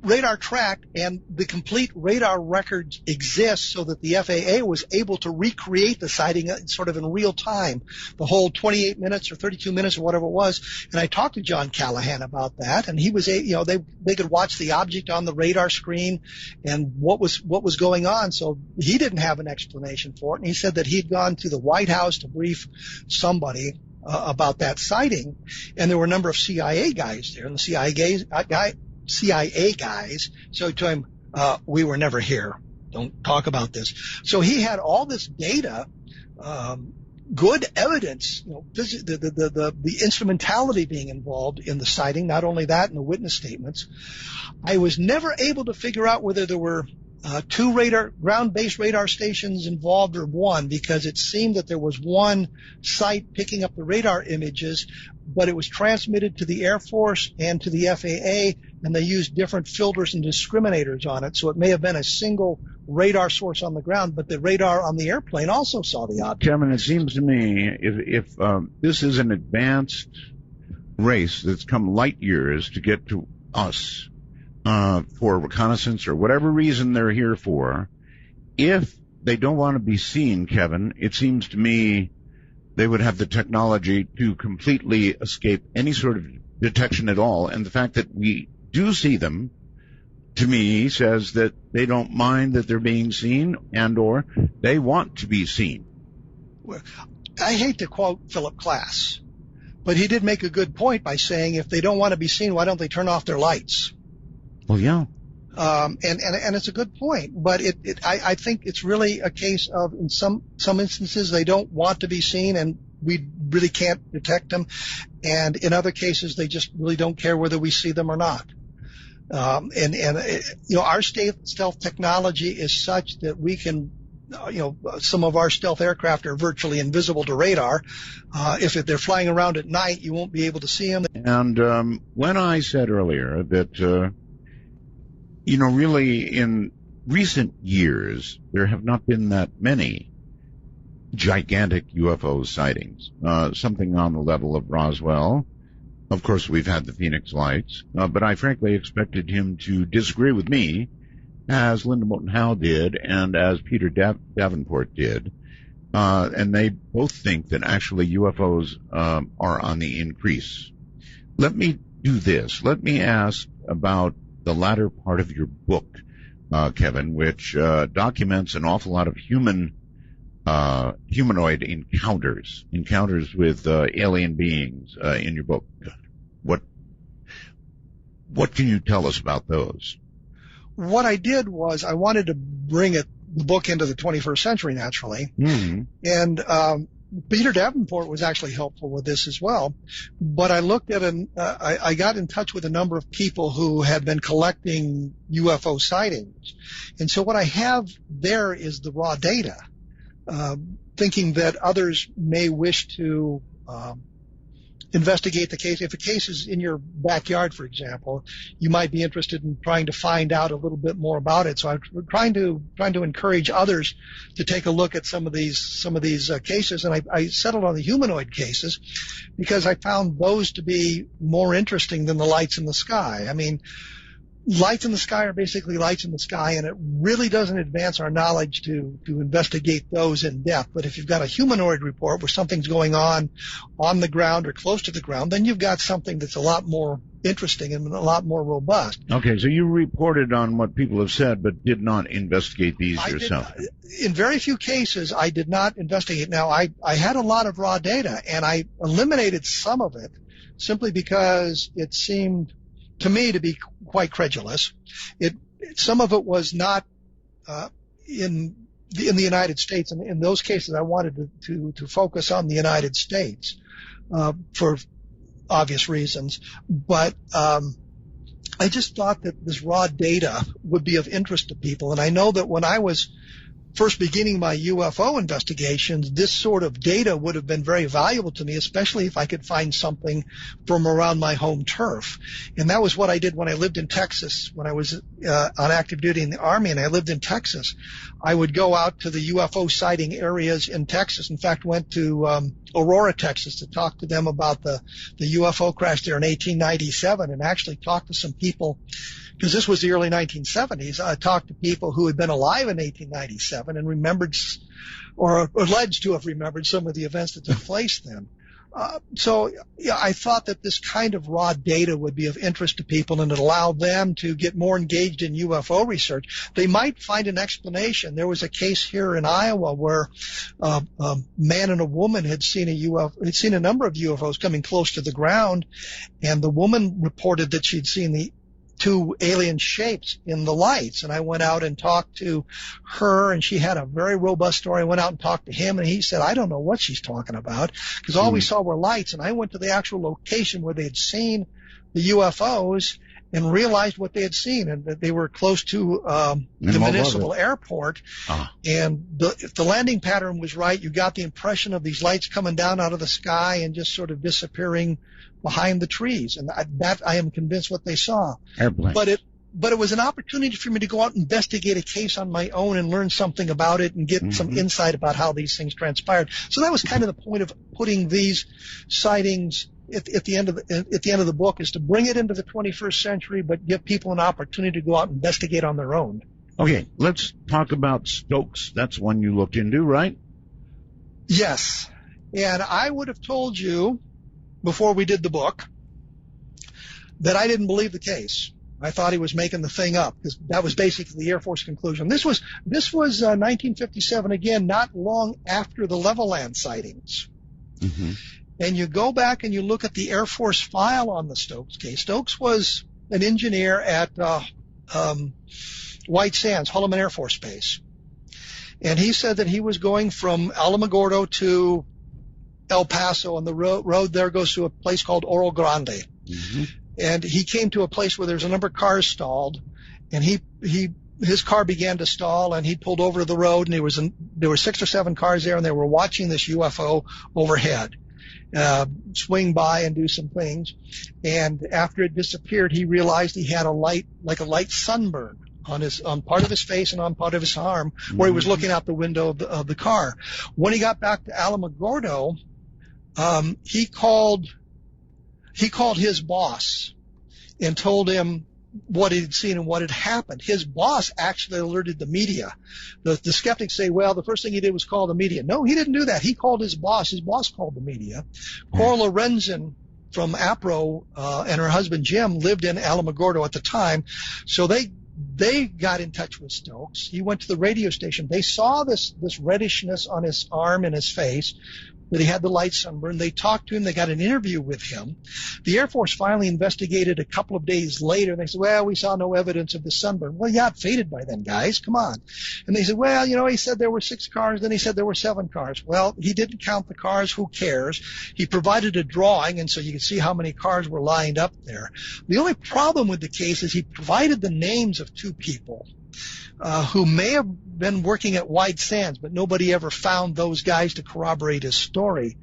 radar tracked, and the complete radar records exist so that the FAA was able to recreate the sighting sort of in real time, the whole 28 minutes or 32 minutes or whatever it was. And I talked to John Callahan about that, and he was, they could watch the object on the radar screen and what was going on. So he didn't have an explanation for it, and he said that he'd gone to the White House to brief somebody about that sighting, and there were a number of CIA guys there, and the CIA guys. So he told him, we were never here. Don't talk about this. So he had all this data, good evidence, the instrumentality being involved in the sighting, not only that, in the witness statements. I was never able to figure out whether there were two ground-based radar stations involved or one, because it seemed that there was one site picking up the radar images, but it was transmitted to the Air Force and to the FAA, and they used different filters and discriminators on it. So it may have been a single radar source on the ground, but the radar on the airplane also saw the object. Kevin, it seems to me if this is an advanced race that's come light years to get to us, for reconnaissance or whatever reason they're here for, if they don't want to be seen, Kevin, it seems to me they would have the technology to completely escape any sort of detection at all. And the fact that we do see them, to me, says that they don't mind that they're being seen, and or they want to be seen. I hate to quote Philip Klass, but he did make a good point by saying, if they don't want to be seen, why don't they turn off their lights? Well, yeah. And it's a good point, but I think it's really a case of, in some instances, they don't want to be seen and we really can't detect them. And in other cases, they just really don't care whether we see them or not. Our stealth technology is such that we can, some of our stealth aircraft are virtually invisible to radar. If they're flying around at night, you won't be able to see them. And when I said earlier that, really in recent years, there have not been that many gigantic UFO sightings, something on the level of Roswell. Of course, we've had the Phoenix Lights, but I frankly expected him to disagree with me, as Linda Moulton Howe did and as Peter Davenport did. And they both think that actually UFOs are on the increase. Let me do this. Let me ask about the latter part of your book, Kevin, which documents an awful lot of humanoid encounters with alien beings in your book. What can you tell us about those? What I did was I wanted to bring the book into the 21st century, naturally. Mm-hmm. And Peter Davenport was actually helpful with this as well. But I looked at I got in touch with a number of people who had been collecting UFO sightings. And so what I have there is the raw data, thinking that others may wish to investigate the case. If a case is in your backyard, for example, you might be interested in trying to find out a little bit more about it. So I'm trying to encourage others to take a look at some of these cases. And I settled on the humanoid cases because I found those to be more interesting than the lights in the sky. I mean, lights in the sky are basically lights in the sky, and it really doesn't advance our knowledge to investigate those in depth. But if you've got a humanoid report where something's going on the ground or close to the ground, then you've got something that's a lot more interesting and a lot more robust. Okay, so you reported on what people have said, but did not investigate these yourself. In very few cases, I did not investigate. Now, I had a lot of raw data, and I eliminated some of it simply because it seemed to me to be quite credulous. Some of it was not in the United States, and in those cases, I wanted to focus on the United States for obvious reasons. But I just thought that this raw data would be of interest to people, and I know that when I was first beginning my UFO investigations, this sort of data would have been very valuable to me, especially if I could find something from around my home turf. And that was what I did when I lived in Texas, when I was on active duty in the Army and I lived in Texas. I would go out to the UFO sighting areas in Texas. In fact, went to Aurora, Texas to talk to them about the UFO crash there in 1897 and actually talk to some people, because this was the early 1970s. I talked to people who had been alive in 1897 and remembered, or alleged to have remembered, some of the events that took place then. So yeah, I thought that this kind of raw data would be of interest to people and it allow them to get more engaged in UFO research. They might find an explanation. There was a case here in Iowa where a man and a woman had seen a number of UFOs coming close to the ground, and the woman reported that she'd seen the two alien shapes in the lights. And I went out and talked to her, and she had a very robust story. I went out and talked to him, and he said, I don't know what she's talking about, because all we saw were lights. And I went to the actual location where they had seen the UFOs and realized what they had seen, and that they were close to the municipal airport. And if the landing pattern was right, you got the impression of these lights coming down out of the sky and just sort of disappearing behind the trees. And that I am convinced what they saw. Airplane. But it was an opportunity for me to go out and investigate a case on my own and learn something about it and get some insight about how these things transpired. So that was kind of the point of putting these sightings at the end of the book, is to bring it into the 21st century, but give people an opportunity to go out and investigate on their own. Okay, let's talk about Stokes. That's one you looked into, right? Yes. And I would have told you before we did the book that I didn't believe the case. I thought he was making the thing up, because that was basically the Air Force conclusion. This was 1957, again, not long after the Levelland sightings. And you go back and you look at the Air Force file on the Stokes case. Stokes was an engineer at White Sands, Holloman Air Force Base. And he said that he was going from Alamogordo to El Paso, and the road there goes to a place called Oro Grande. And he came to a place where there's a number of cars stalled, and his car began to stall, and he pulled over to the road, and there were 6 or 7 cars there, and they were watching this UFO overhead swing by and do some things. And after it disappeared, he realized he had a light sunburn on part of his face and on part of his arm, where he was looking out the window of the car. When he got back to Alamogordo, he called his boss and told him what he'd seen and what had happened. His boss actually alerted the media. The skeptics say, well, the first thing he did was call the media. No, he didn't do that. He called his boss. His boss called the media. Cora Lorenzen from APRO and her husband Jim lived in Alamogordo at the time, so they got in touch with Stokes. He went to the radio station. They saw this reddishness on his arm and his face, that he had the light sunburn. They talked to him. They got an interview with him. The Air Force finally investigated a couple of days later. They said, well, we saw no evidence of the sunburn. Well, yeah, it faded by then, guys. Come on. And they said, well, he said there were 6 cars. Then he said there were 7 cars. Well, he didn't count the cars. Who cares? He provided a drawing, and so you could see how many cars were lined up there. The only problem with the case is he provided the names of 2 people who may have been working at White Sands, but nobody ever found those guys to corroborate his story.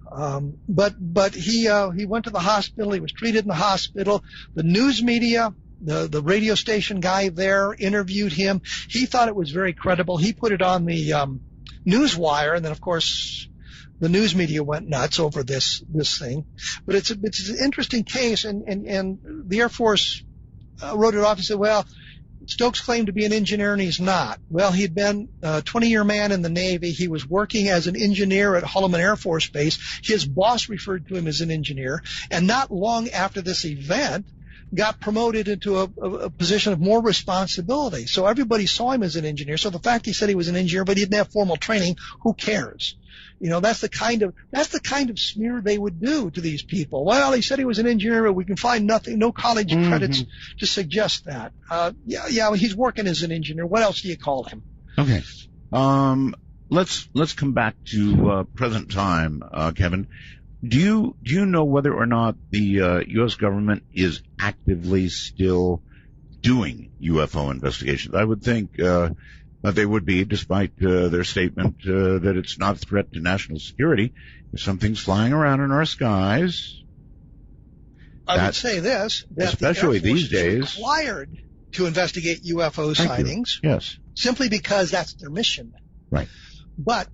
But he went to the hospital. He was treated in the hospital. The news media, the radio station guy there, interviewed him. He thought it was very credible. He put it on the news wire, and then of course the news media went nuts over this thing. But it's an interesting case, and the Air Force wrote it off and said, well, Stokes claimed to be an engineer, and he's not. Well, he'd been a 20-year man in the Navy. He was working as an engineer at Holloman Air Force Base. His boss referred to him as an engineer, and not long after this event, got promoted into a position of more responsibility. So everybody saw him as an engineer. So the fact he said he was an engineer, but he didn't have formal training, who cares? That's the kind of smear they would do to these people. Well, he said he was an engineer, but we can find no college credits to suggest that. Yeah, he's working as an engineer. What else do you call him? Okay. Let's come back to present time, Kevin. Do you know whether or not the U.S. government is actively still doing UFO investigations? I would think They would be, despite their statement that it's not a threat to national security. If something's flying around in our skies, I would say this, that especially the Air Force these days, is required to investigate UFO sightings. Yes. Simply because that's their mission. Right. But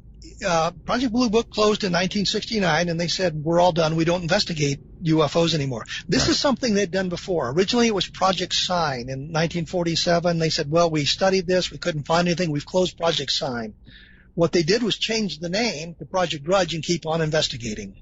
Project Blue Book closed in 1969, and they said, we're all done. We don't investigate UFOs anymore. This is something they'd done before. Originally, it was Project Sign in 1947. They said, well, we studied this. We couldn't find anything. We've closed Project Sign. What they did was change the name to Project Grudge and keep on investigating.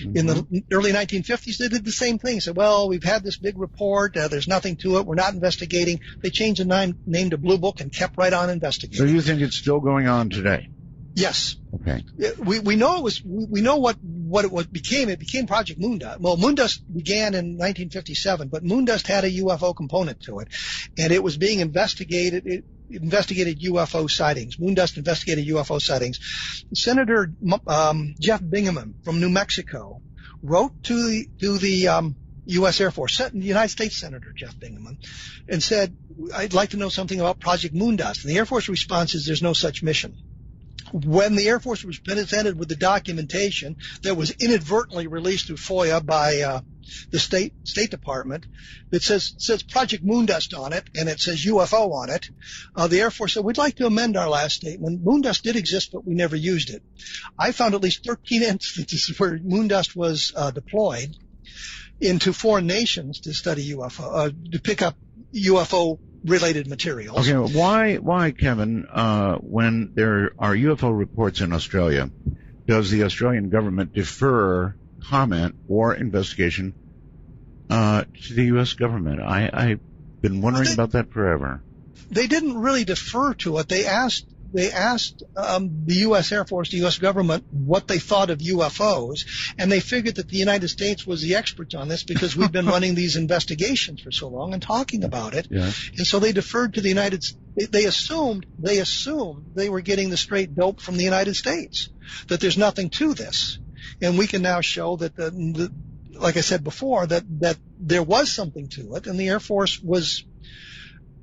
Mm-hmm. In the early 1950s, they did the same thing. Said, well, we've had this big report. There's nothing to it. We're not investigating. They changed the name to Blue Book and kept right on investigating. So you think it's still going on today? Yes. Okay. We know it was. We know what it became. It became Project Moondust. Well, Moondust began in 1957, but Moondust had a UFO component to it, and it was being investigated. It investigated UFO sightings. Moondust investigated UFO sightings. Senator Jeff Bingaman from New Mexico wrote to the U.S. Air Force, the United States Senator Jeff Bingaman, and said, I'd like to know something about Project Moondust. And the Air Force response is, there's no such mission. When the Air Force was presented with the documentation that was inadvertently released through FOIA by the State Department that says Project Moondust on it, and it says UFO on it, the Air Force said, we'd like to amend our last statement. Moondust did exist, but we never used it. I found at least 13 instances where Moondust was deployed into foreign nations to study UFO, to pick up UFO-related materials. Okay, why, Kevin, when there are UFO reports in Australia, does the Australian government defer comment or investigation to the U.S. government? I've been wondering about that forever. They didn't really defer to it. They asked the U.S. Air Force, the U.S. government, what they thought of UFOs, and they figured that the United States was the experts on this because we've been running these investigations for so long and talking about it. Yes. And so they deferred to the United States. They assumed they were getting the straight dope from the United States, that there's nothing to this. And we can now show that, like I said before, that there was something to it, and the Air Force was,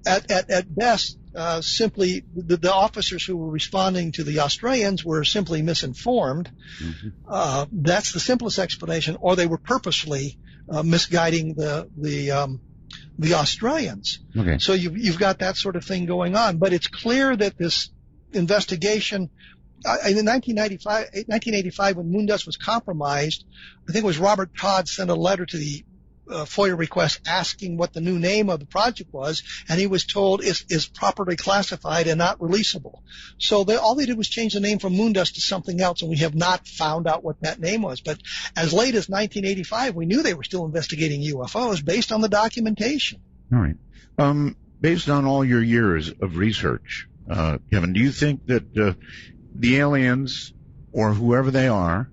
at best, simply the officers who were responding to the Australians were simply misinformed. Mm-hmm. That's the simplest explanation, or they were purposely misguiding the Australians. Okay. So you've got that sort of thing going on, but it's clear that this investigation. In 1985, when Moondust was compromised, I think it was Robert Todd sent a letter to the FOIA request asking what the new name of the project was, and he was told is properly classified and not releasable. So all they did was change the name from Moondust to something else, and we have not found out what that name was. But as late as 1985, we knew they were still investigating UFOs based on the documentation. All right. Based on all your years of research, Kevin, do you think that the aliens, or whoever they are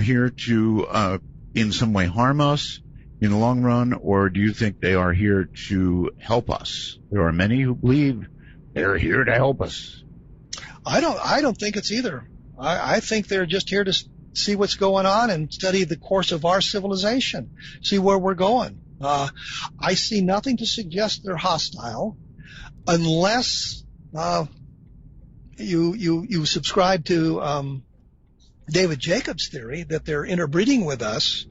here to in some way harm us in the long run, or do you think they are here to help us? There are many who believe they're here to help us. I don't think it's either. I think they're just here to see what's going on and study the course of our civilization, see where we're going. I see nothing to suggest they're hostile, unless you subscribe to David Jacobs' theory that they're interbreeding with us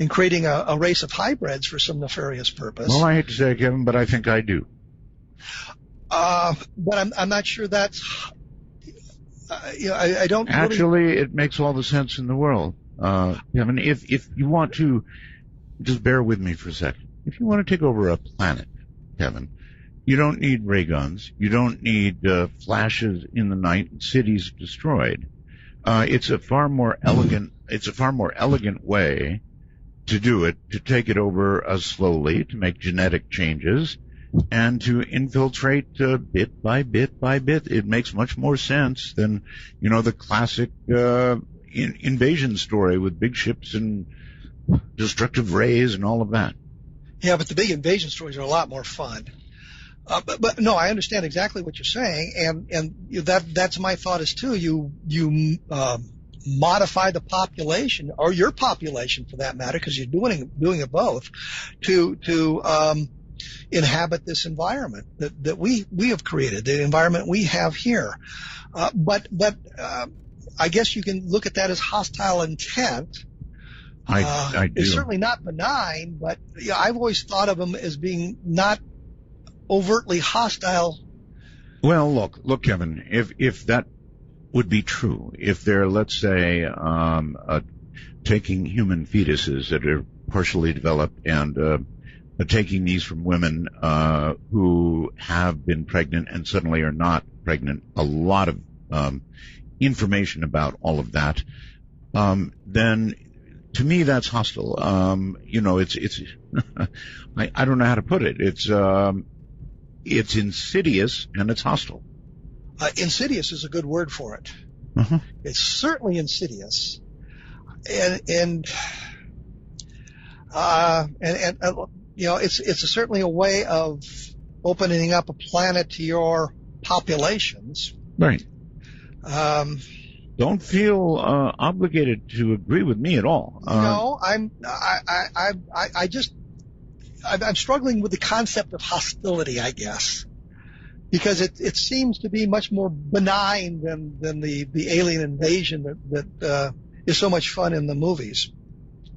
and creating a race of hybrids for some nefarious purpose. Well, I hate to say it, Kevin, but I think I do. But I'm not sure that's. I don't. Actually, really... it makes all the sense in the world, Kevin. If you want to, just bear with me for a second. If you want to take over a planet, Kevin, you don't need ray guns. You don't need flashes in the night and cities destroyed. It's a far more elegant. It's a far more elegant way to do it, to take it over slowly, to make genetic changes, and to infiltrate bit by bit by bit. It makes much more sense than, the classic invasion story with big ships and destructive rays and all of that. Yeah, but the big invasion stories are a lot more fun. But no, I understand exactly what you're saying, and that's my thought is too. You modify the population, or your population for that matter, because you're doing it both, to inhabit this environment that we have created, the environment we have here. But I guess you can look at that as hostile intent. I do. It's certainly not benign, but I've always thought of them as being not overtly hostile. Well, look, Kevin, if that would be true, if they're, let's say, taking human fetuses that are partially developed and taking these from women who have been pregnant and suddenly are not pregnant, a lot of information about all of that, then to me that's hostile. It's I don't know how to put it. It's insidious and it's hostile. Insidious is a good word for it. Uh-huh. It's certainly insidious, and it's certainly a way of opening up a planet to your populations. Right. Don't feel obligated to agree with me at all. No, I'm struggling with the concept of hostility, I guess, because it seems to be much more benign than the alien invasion that is so much fun in the movies.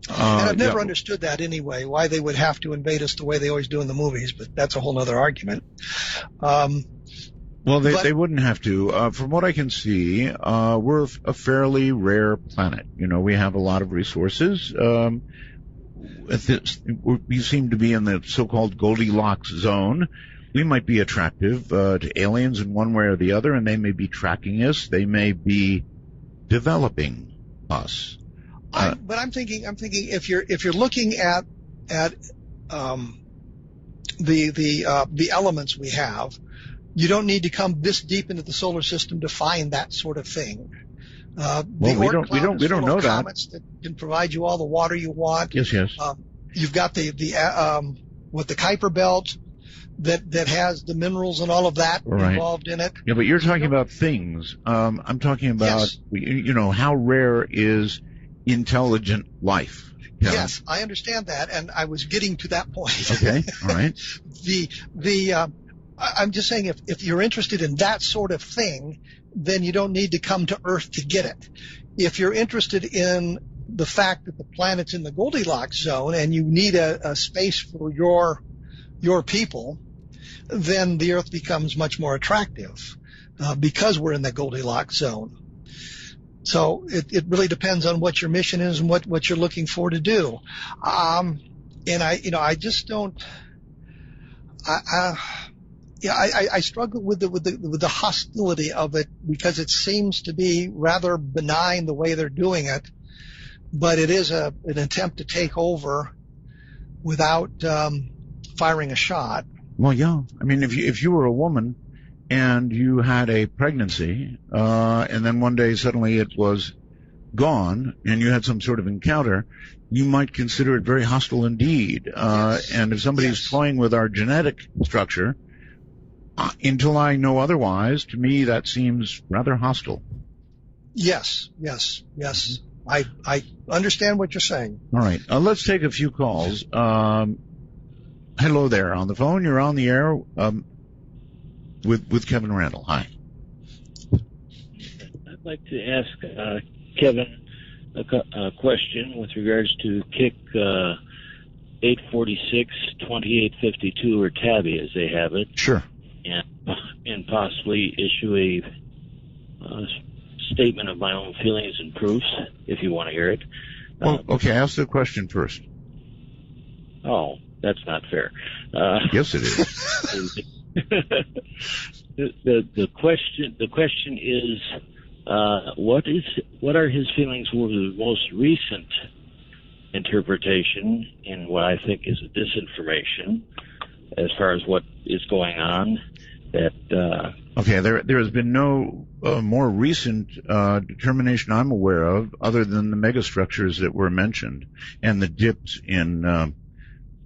And I've never understood that anyway, why they would have to invade us the way they always do in the movies, but that's a whole other argument. Well, they wouldn't have to. From what I can see, we're a fairly rare planet. We have a lot of resources. We seem to be in the so-called Goldilocks zone. We might be attractive to aliens in one way or the other, and they may be tracking us. They may be developing us. But I'm thinking if you're looking at the elements we have, you don't need to come this deep into the solar system to find that sort of thing. Well, we don't know that. Comets that can provide you all the water you want. Yes. You've got the Kuiper belt that has the minerals and all of that involved in it. Yeah, but you're talking about things. I'm talking about how rare is intelligent life. Yes, I understand that, and I was getting to that point. Okay, all right. I'm just saying if you're interested in that sort of thing, then you don't need to come to Earth to get it. If you're interested in the fact that the planet's in the Goldilocks zone and you need a space for your people, then the Earth becomes much more attractive because we're in the Goldilocks zone. So it really depends on what your mission is and what you're looking for to do. And I just don't. I struggle with the hostility of it because it seems to be rather benign the way they're doing it, but it is an attempt to take over without firing a shot. Well, yeah. I mean, if you were a woman and you had a pregnancy, and then one day suddenly it was gone, and you had some sort of encounter, you might consider it very hostile indeed. Yes. And if somebody's toying with our genetic structure, until I know otherwise, to me that seems rather hostile. Yes. I understand what you're saying. All right. Let's take a few calls. Hello there on the phone. You're on the air with Kevin Randle. Hi. I'd like to ask Kevin a question with regards to KIC 846, 2852, or TABI as they have it. Sure. And possibly issue a statement of my own feelings and proofs, if you want to hear it. Well, okay, ask the question first. Oh, that's not fair. Yes, it is. The question is, what are his feelings with the most recent interpretation in what I think is disinformation as far as what is going on? Okay, there has been no more recent determination I'm aware of, other than the megastructures that were mentioned and the dips in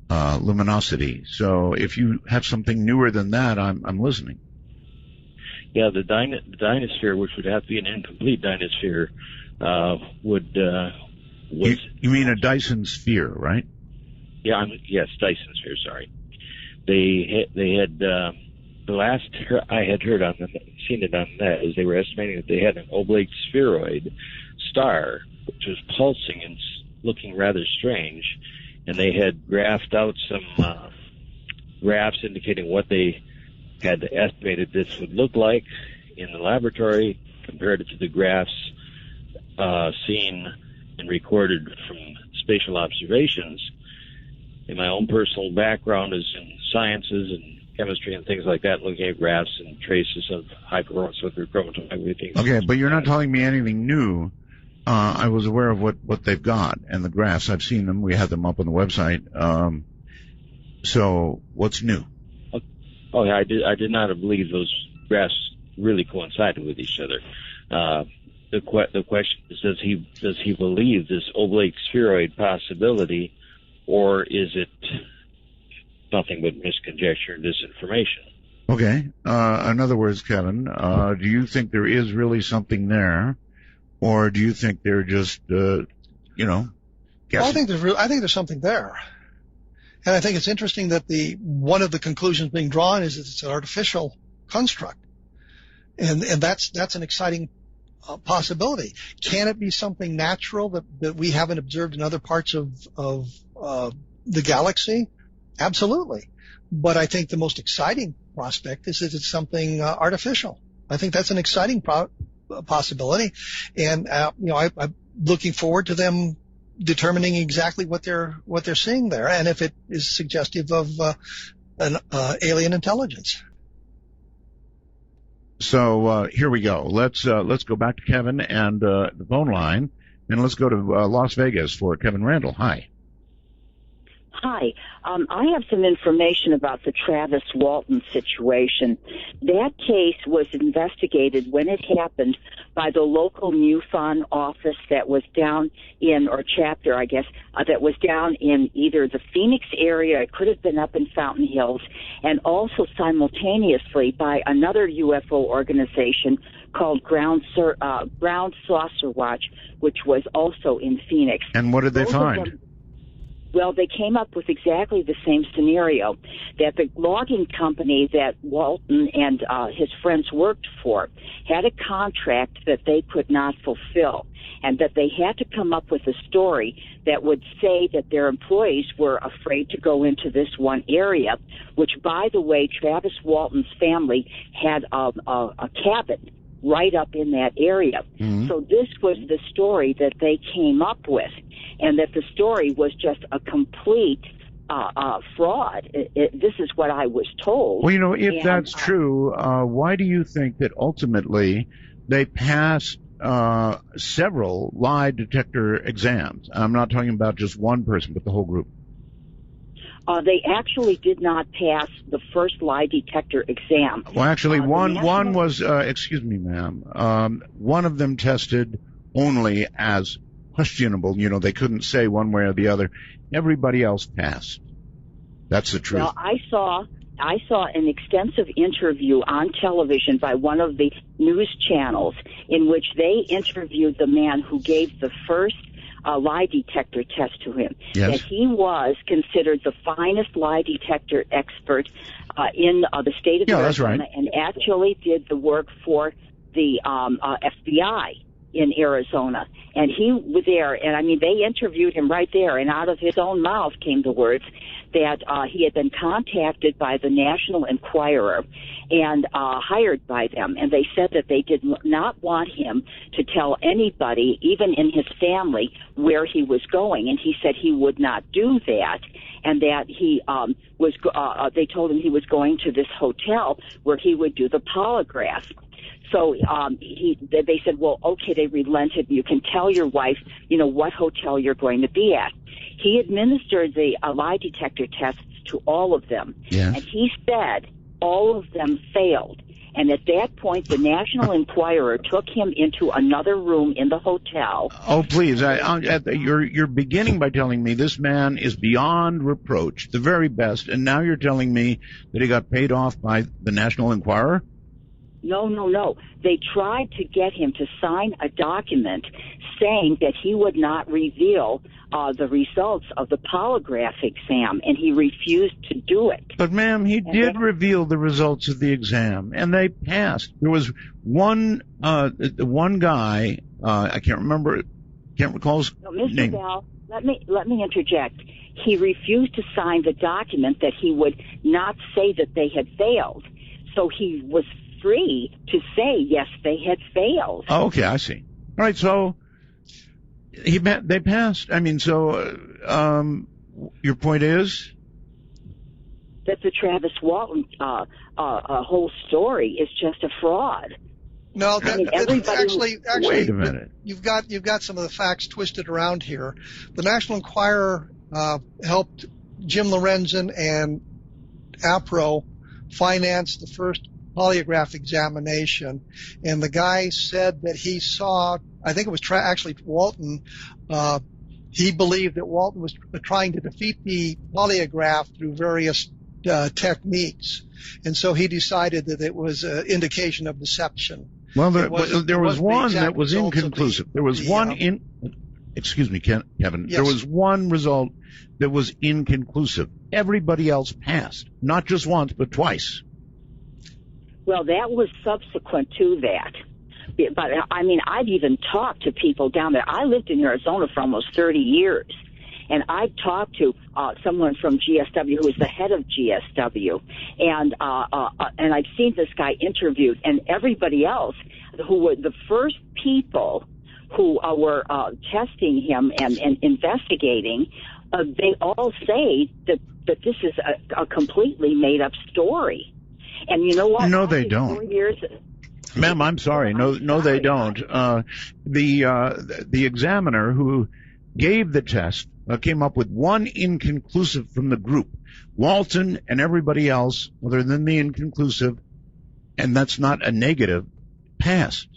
luminosity. So if you have something newer than that, I'm listening. Yeah, the Dynasphere, which would have to be an incomplete Dynasphere, You mean a Dyson sphere, right? Yeah, yes, Dyson sphere, sorry. they had the last I had heard on them, seen it on that, is they were estimating that they had an oblate spheroid star which was pulsing and looking rather strange, and they had graphed out some graphs indicating what they had estimated this would look like in the laboratory, compared it to the graphs seen and recorded from spatial observations. And my own personal background is in sciences and chemistry and things like that, looking at graphs and traces of high-performance liquid chromatography. Okay, but you're not telling me anything new. I was aware of what they've got and the graphs. I've seen them. We have them up on the website. So what's new? Oh, yeah, I did not believe those graphs really coincided with each other. The question is, does he believe this oblate spheroid possibility, or is it nothing but misconjecture and disinformation? Okay. In other words, Kevin, do you think there is really something there, or do you think they're just, guessing? Well, I think there's something there, and I think it's interesting that one of the conclusions being drawn is that it's an artificial construct, and that's an exciting possibility. Can it be something natural that we haven't observed in other parts of the galaxy? Absolutely. But I think the most exciting prospect is that it's something artificial. I think that's an exciting possibility, and I'm looking forward to them determining exactly what they're seeing there, and if it is suggestive of an alien intelligence. So here we go. Let's go back to Kevin and the phone line, and let's go to Las Vegas for Kevin Randle. Hi. Hi. I have some information about the Travis Walton situation. That case was investigated when it happened by the local MUFON office that was down in, or chapter, I guess, that was down in either the Phoenix area, it could have been up in Fountain Hills, and also simultaneously by another UFO organization called Ground Saucer Watch, which was also in Phoenix. And what did they find? Well, they came up with exactly the same scenario, that the logging company that Walton and his friends worked for had a contract that they could not fulfill, and that they had to come up with a story that would say that their employees were afraid to go into this one area, which, by the way, Travis Walton's family had a cabin right up in that area. Mm-hmm. So this was the story that they came up with, and that the story was just a complete fraud. This is what I was told. Well, if that's true, why do you think that ultimately they passed several lie detector exams? I'm not talking about just one person, but the whole group. They actually did not pass the first lie detector exam. Well, actually, one was, excuse me, ma'am, one of them tested only as questionable. They couldn't say one way or the other. Everybody else passed. That's the truth. Well, I saw an extensive interview on television by one of the news channels in which they interviewed the man who gave the first lie detector test to him. Yes. That he was considered the finest lie detector expert in the state of Arizona, right. And actually did the work for the FBI in Arizona. And he was there, and I mean, they interviewed him right there, and out of his own mouth came the words that he had been contacted by the National Enquirer and hired by them. And they said that they did not want him to tell anybody, even in his family, where he was going. And he said he would not do that, and that he they told him he was going to this hotel where he would do the polygraph. So they said, well, okay, they relented. You can tell your wife, what hotel you're going to be at. He administered the lie detector tests to all of them. Yes. And he said all of them failed. And at that point, the National Enquirer took him into another room in the hotel. Oh, please. You're beginning by telling me this man is beyond reproach, the very best, and now you're telling me that he got paid off by the National Enquirer? No. They tried to get him to sign a document saying that he would not reveal the results of the polygraph exam, and he refused to do it. But, ma'am, he did reveal the results of the exam, and they passed. There was one guy, I can't recall his name. Mr. Bell, let me interject. He refused to sign the document that he would not say that they had failed. So he was free to say, yes, they had failed. Oh, okay, I see. All right, so they passed. I mean, so your point is? That the Travis Walton whole story is just a fraud. No, actually, wait a minute. You've got some of the facts twisted around here. The National Enquirer helped Jim Lorenzen and APRO finance the first polygraph examination, and the guy said that he saw, I think it was actually Walton, he believed that Walton was trying to defeat the polygraph through various techniques, and so he decided that it was an indication of deception. Well, there was one that was inconclusive. There was one excuse me, Kevin. Yes. There was one result that was inconclusive. Everybody else passed, not just once, but twice. Well, that was subsequent to that. But, I mean, I've even talked to people down there. I lived in Arizona for almost 30 years, and I've talked to someone from GSW who was the head of GSW, and I've seen this guy interviewed, and everybody else who were the first people who were testing him and investigating, they all say that this is a completely made-up story. And you know what? No, they don't. 4 years. Ma'am, I'm sorry. No, they don't. The examiner who gave the test came up with one inconclusive from the group. Walton and everybody else, other than the inconclusive, and that's not a negative, passed.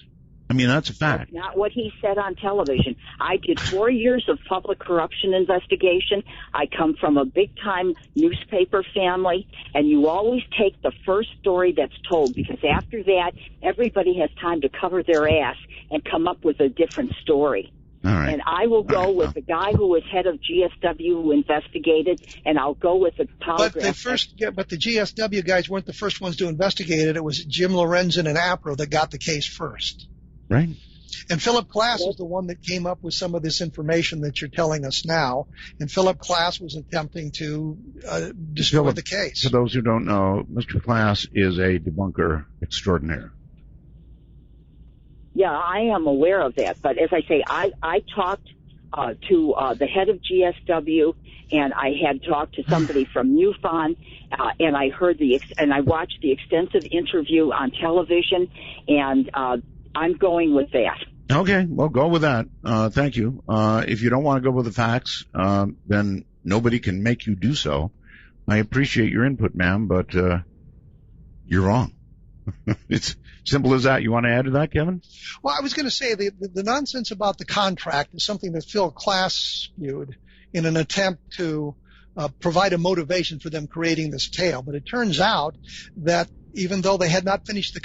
I mean, that's a fact. That's not what he said on television. I did 4 years of public corruption investigation. I come from a big-time newspaper family, and you always take the first story that's told, because after that, everybody has time to cover their ass and come up with a different story. All right. And I will go with the guy who was head of GSW who investigated, and I'll go with the polygraph. But the GSW guys weren't the first ones to investigate it. It was Jim Lorenzen and APRO that got the case first. Right. And Philip Klass is the one that came up with some of this information that you're telling us now. And Philip Klass was attempting to destroy the case. For those who don't know, Mr. Klass is a debunker extraordinaire. Yeah, I am aware of that. But as I say, I talked to the head of GSW, and I had talked to somebody from MUFON, and I heard and I watched the extensive interview on television, and I'm going with that. Okay, well, go with that. Thank you. If you don't want to go with the facts, then nobody can make you do so. I appreciate your input, ma'am, but you're wrong. It's simple as that. You want to add to that, Kevin? Well, I was going to say the nonsense about the contract is something that Phil Klass spewed in an attempt to provide a motivation for them creating this tale. But it turns out that even though they had not finished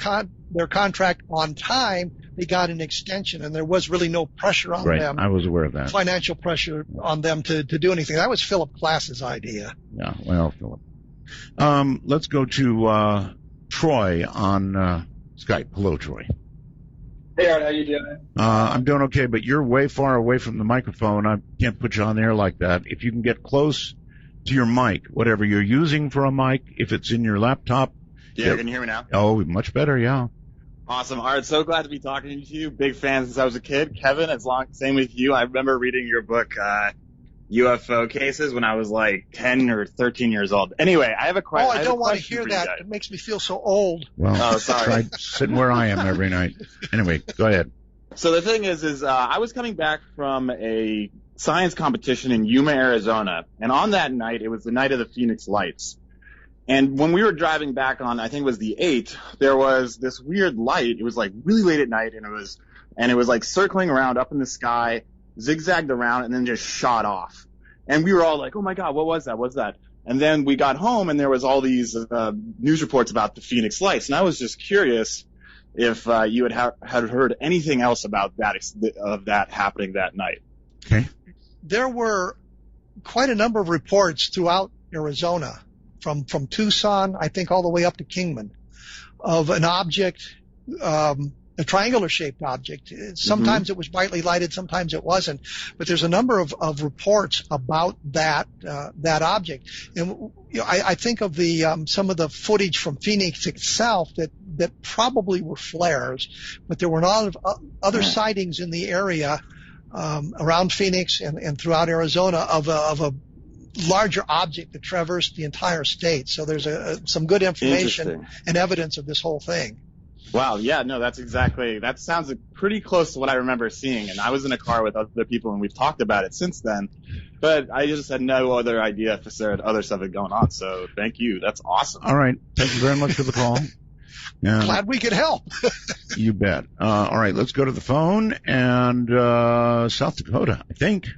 their contract on time, they got an extension, and there was really no pressure on them. I was aware of that. Financial pressure on them to do anything. That was Philip Klass's idea. Yeah, well, Philip. Let's go to Troy on Skype. Hello, Troy. Hey, Art, how you doing? I'm doing okay, but you're way far away from the microphone. I can't put you on the air like that. If you can get close to your mic, whatever you're using for a mic, if it's in your laptop. Yeah, can you hear me now? Oh, much better, yeah. Awesome. Art, so glad to be talking to you. Big fan since I was a kid. Kevin, same with you. I remember reading your book, UFO Cases, when I was like 10 or 13 years old. Anyway, I have a question. Oh, I don't want to hear that. It makes me feel so old. Well, sorry. Try sitting where I am every night. Anyway, go ahead. So the thing is I was coming back from a science competition in Yuma, Arizona, and on that night, it was the night of the Phoenix Lights. And when we were driving back on, I think it was the 8th, there was this weird light. It was like really late at night, and it was like circling around up in the sky, zigzagged around, and then just shot off. And we were all like, oh my God, what was that? What's that? And then we got home, and there was all these news reports about the Phoenix Lights. And I was just curious, if you had heard anything else about that happening that night. Okay. There were quite a number of reports throughout Arizona, from Tucson, I think, all the way up to Kingman, of an object, a triangular-shaped object. Sometimes it was brightly lighted, sometimes it wasn't. But there's a number of reports about that object. And I think of some of the footage from Phoenix itself that probably were flares, but there were a lot of other sightings in the area around Phoenix and throughout Arizona of a larger object that traversed the entire state. So there's some good information and evidence of this whole thing. Wow, yeah, no, that sounds pretty close to what I remember seeing. And I was in a car with other people, and we've talked about it since then. But I just had no other idea if there had other stuff going on. So thank you. That's awesome. All right. Thank you very much for the call. Glad we could help. You bet. All right, let's go to the phone. And South Dakota, I think.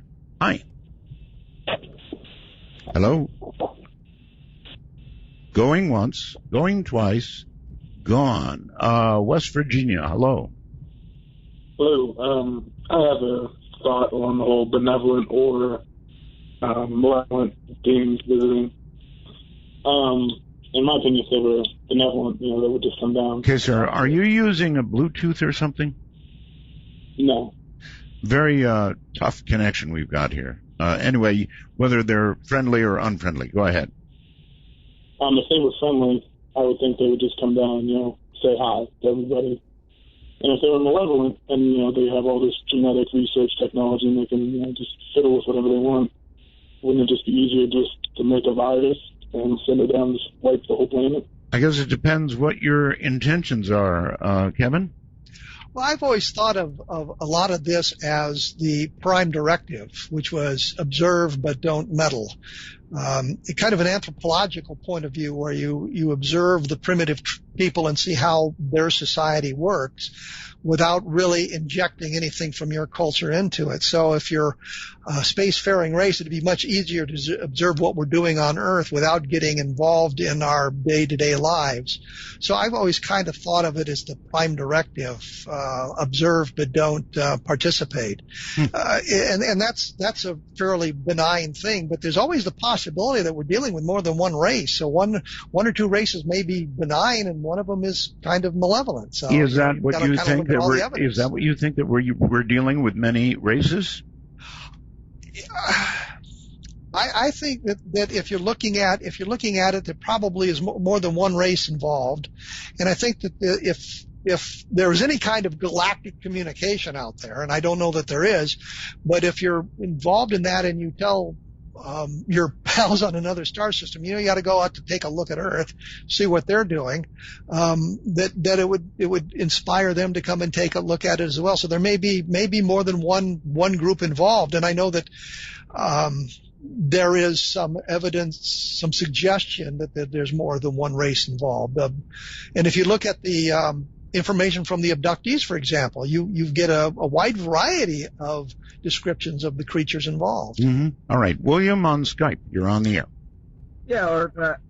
Hi. Hello. Going once, going twice, gone. West Virginia, hello. Hello. I have a thought on the whole benevolent or malevolent beings visiting. In my opinion, if they were benevolent, they would just come down. Okay, sir. Are you using a Bluetooth or something? No. Very tough connection we've got here. Anyway, whether they're friendly or unfriendly, go ahead. If they were friendly, I would think they would just come down and, say hi to everybody. And if they were malevolent and, they have all this genetic research technology and they can, just fiddle with whatever they want, wouldn't it just be easier just to make a virus and send it down and just wipe the whole planet? I guess it depends what your intentions are, Kevin. Well, I've always thought of a lot of this as the prime directive, which was observe but don't meddle. Kind of an anthropological point of view where you observe the primitive people and see how their society works without really injecting anything from your culture into it. So if you're a spacefaring race, it'd be much easier to observe what we're doing on Earth without getting involved in our day-to-day lives. So I've always kind of thought of it as the prime directive, observe but don't participate. And that's a fairly benign thing, but there's always the possibility that we're dealing with more than one race. So one or two races may be benign and one of them is kind of malevolent. So is that what you think that is that what you think that we're dealing with many races? I think that if you're looking at it, there probably is more than one race involved, and I think that if there is any kind of galactic communication out there, and I don't know that there is, but if you're involved in that and you tell your pals on another star system, you got to go out to take a look at Earth, see what they're doing, that it would inspire them to come and take a look at it as well. So there may be more than one group involved, and I know that there is some evidence, some suggestion that there's more than one race involved. And if you look at the information from the abductees, for example, you get a wide variety of descriptions of the creatures involved. Mm-hmm. All right. William on Skype. You're on the air. Yeah,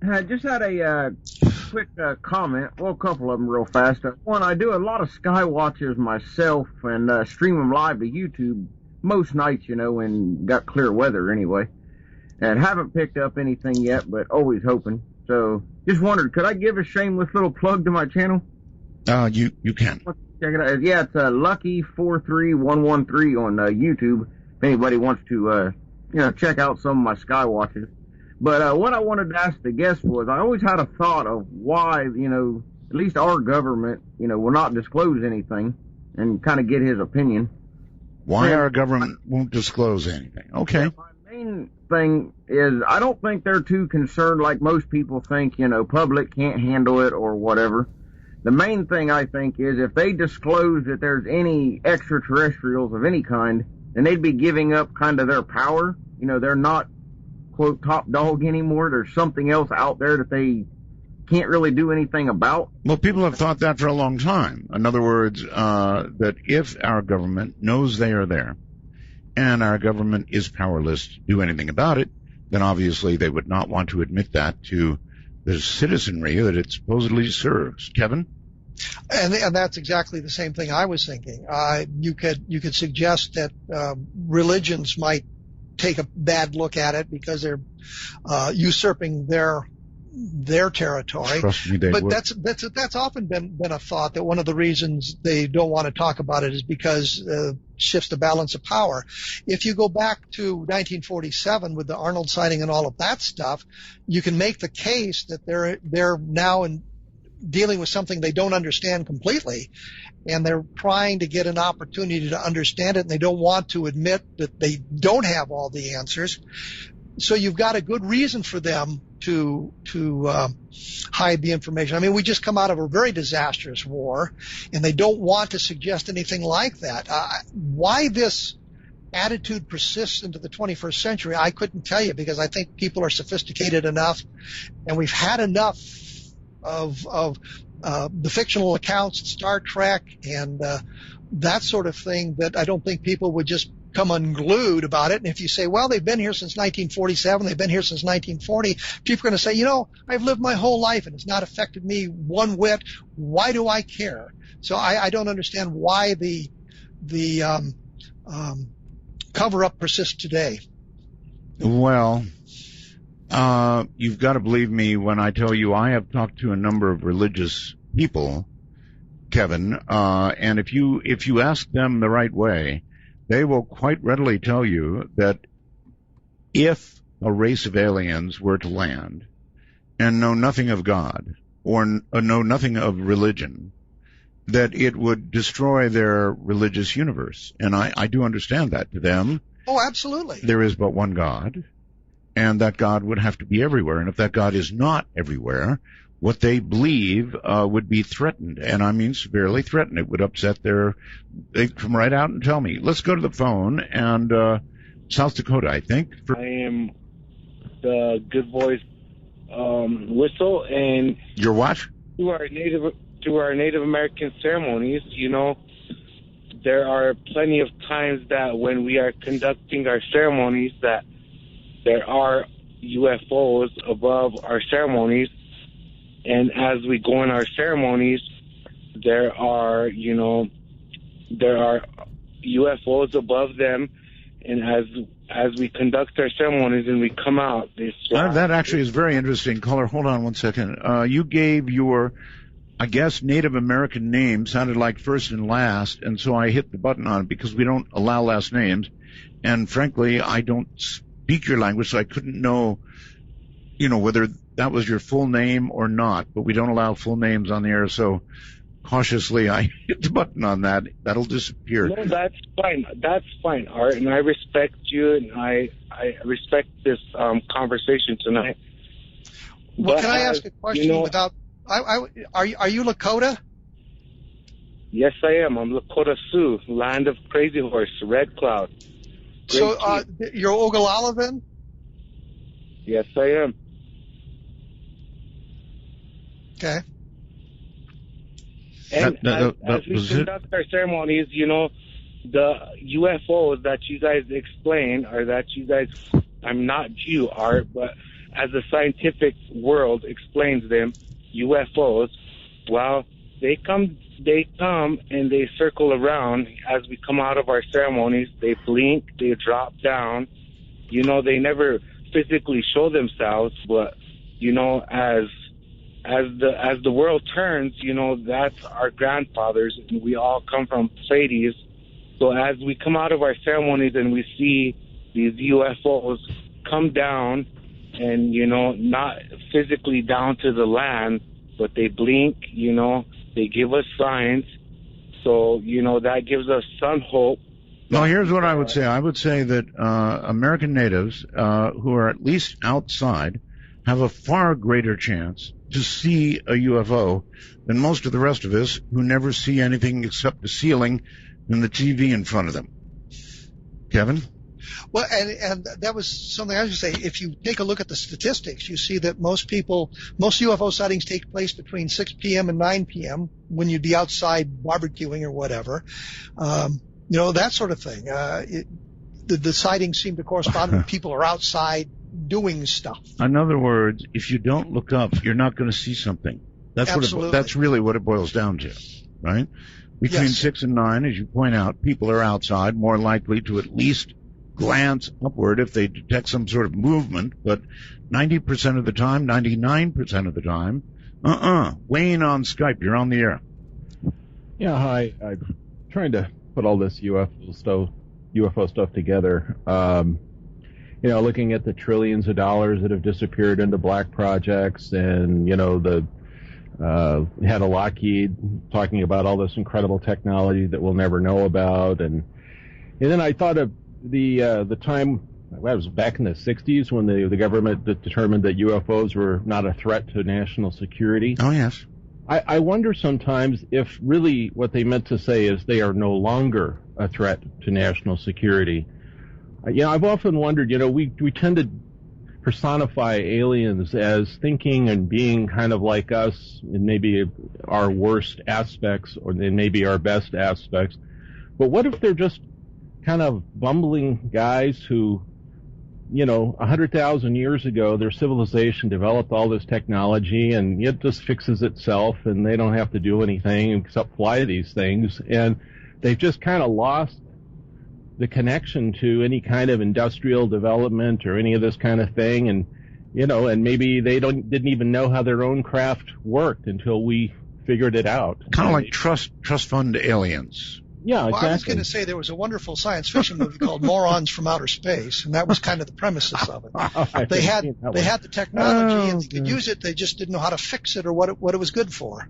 I just had a quick comment. Well, a couple of them real fast. One, I do a lot of sky watches myself and stream them live to YouTube most nights, when got clear weather anyway. And haven't picked up anything yet, but always hoping. So just wondered, could I give a shameless little plug to my channel? You can. Check it out. Yeah, it's Lucky43113 on YouTube. If anybody wants to, check out some of my sky watches. But what I wanted to ask the guest was, I always had a thought of why, at least our government, will not disclose anything, and kind of get his opinion. Why our government won't disclose anything? Okay. Yeah, my main thing is, I don't think they're too concerned like most people think. Public can't handle it or whatever. The main thing I think is if they disclose that there's any extraterrestrials of any kind, then they'd be giving up kind of their power. They're not, quote, top dog anymore. There's something else out there that they can't really do anything about. Well, people have thought that for a long time. In other words, that if our government knows they are there and our government is powerless to do anything about it, then obviously they would not want to admit that to the citizenry that it supposedly serves. Kevin? And that's exactly the same thing I was thinking. You could suggest that religions might take a bad look at it because they're usurping their territory. Trust me, they but would. That's often been a thought, that one of the reasons they don't want to talk about it is because shifts the balance of power. If you go back to 1947 with the Arnold sighting and all of that stuff, you can make the case that they're now dealing with something they don't understand completely, and they're trying to get an opportunity to understand it, and they don't want to admit that they don't have all the answers. So you've got a good reason for them to hide the information. I mean, we just come out of a very disastrous war, and they don't want to suggest anything like that. Why this attitude persists into the 21st century, I couldn't tell you, because I think people are sophisticated enough, and we've had enough of the fictional accounts, Star Trek, and that sort of thing, that I don't think people would just come unglued about it. And if you say, well, they've been here since 1947, they've been here since 1940, people are going to say, I've lived my whole life and it's not affected me one whit. Why do I care? So I don't understand why the cover-up persists today. Well, you've got to believe me when I tell you I have talked to a number of religious people, Kevin, and if you ask them the right way, they will quite readily tell you that if a race of aliens were to land and know nothing of God or know nothing of religion, that it would destroy their religious universe. And I do understand that. To them, oh, absolutely, there is but one God, and that God would have to be everywhere. And if that God is not everywhere, what they believe would be threatened, and I mean severely threatened. It would upset they'd come right out and tell me. Let's go to the phone, and South Dakota, I think. I am the Good Voice whistle, and your what? To our Native American ceremonies, there are plenty of times that when we are conducting our ceremonies that there are UFOs above our ceremonies. And as we go in our ceremonies, there are UFOs above them. And as we conduct our ceremonies and we come out, that actually is very interesting. Caller, hold on one second. You gave your, I guess, Native American name, sounded like first and last, and so I hit the button on it because we don't allow last names. And frankly, I don't speak your language, so I couldn't know, whether that was your full name or not, but we don't allow full names on the air, so cautiously I hit the button on that. That'll disappear. No, that's fine. That's fine, Art, and I respect you, and I respect this conversation tonight. Well, can I ask a question without... Are you Lakota? Yes, I am. I'm Lakota Sioux, land of Crazy Horse, Red Cloud. So you're Ogallala then? Yes, I am. Okay. And as we conduct our ceremonies, the UFOs that you guys explain are that you guys, I'm not you, Art, but as the scientific world explains them, UFOs, well, they come and they circle around as we come out of our ceremonies. They blink, they drop down. They never physically show themselves, but, as the world turns, that's our grandfathers, and we all come from Pleiades. So as we come out of our ceremonies and we see these UFOs come down and, not physically down to the land, but they blink, they give us signs. So, that gives us some hope. Well, here's what I would say. I would say that American natives who are at least outside have a far greater chance to see a UFO than most of the rest of us who never see anything except the ceiling and the TV in front of them. Kevin? Well, and that was something I was going to say. If you take a look at the statistics, you see that most UFO sightings take place between 6 p.m. and 9 p.m. when you'd be outside barbecuing or whatever. That sort of thing. The sightings seem to correspond when people are outside doing stuff. In other words, if you don't look up, you're not going to see something. Absolutely. That's really what it boils down to, right? Between Yes. 6 and 9, as you point out, people are outside, more likely to at least glance upward if they detect some sort of movement, but 90% of the time, 99% of the time, Wayne on Skype, you're on the air. Yeah, hi. I'm trying to put all this UFO stuff together. Looking at the trillions of dollars that have disappeared into black projects, and had a Lockheed talking about all this incredible technology that we'll never know about, and then I thought of the time. Well, it was back in the 60s when the government determined that UFOs were not a threat to national security. Oh, yes. I wonder sometimes if really what they meant to say is they are no longer a threat to national security. I've often wondered, we tend to personify aliens as thinking and being kind of like us in maybe our worst aspects or in maybe our best aspects. But what if they're just kind of bumbling guys who, 100,000 years ago, their civilization developed all this technology and it just fixes itself and they don't have to do anything except fly these things, and they've just kind of lost the connection to any kind of industrial development or any of this kind of thing, and and maybe they didn't even know how their own craft worked until we figured it out. Kind of like trust fund aliens. Yeah, well, exactly. I was going to say there was a wonderful science fiction movie called Morons from Outer Space, and that was kind of the premises of it. They had the technology and they could use it. They just didn't know how to fix it or what it was good for.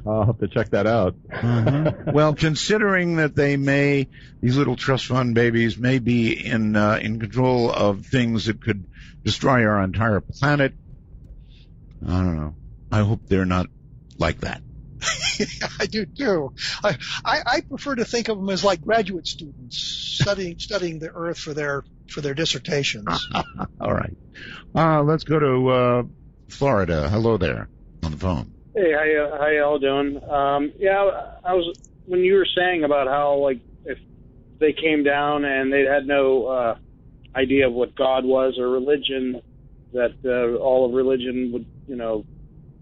I'll have to check that out. Mm-hmm. Well, considering that these little trust fund babies may be in control of things that could destroy our entire planet, I don't know. I hope they're not like that. I do too. I prefer to think of them as like graduate students studying the Earth for their dissertations. All right. Let's go to Florida. Hello there on the phone. Hey, how y'all doing? I was when you were saying about how if they came down and they had no idea of what God was or religion, that all of religion would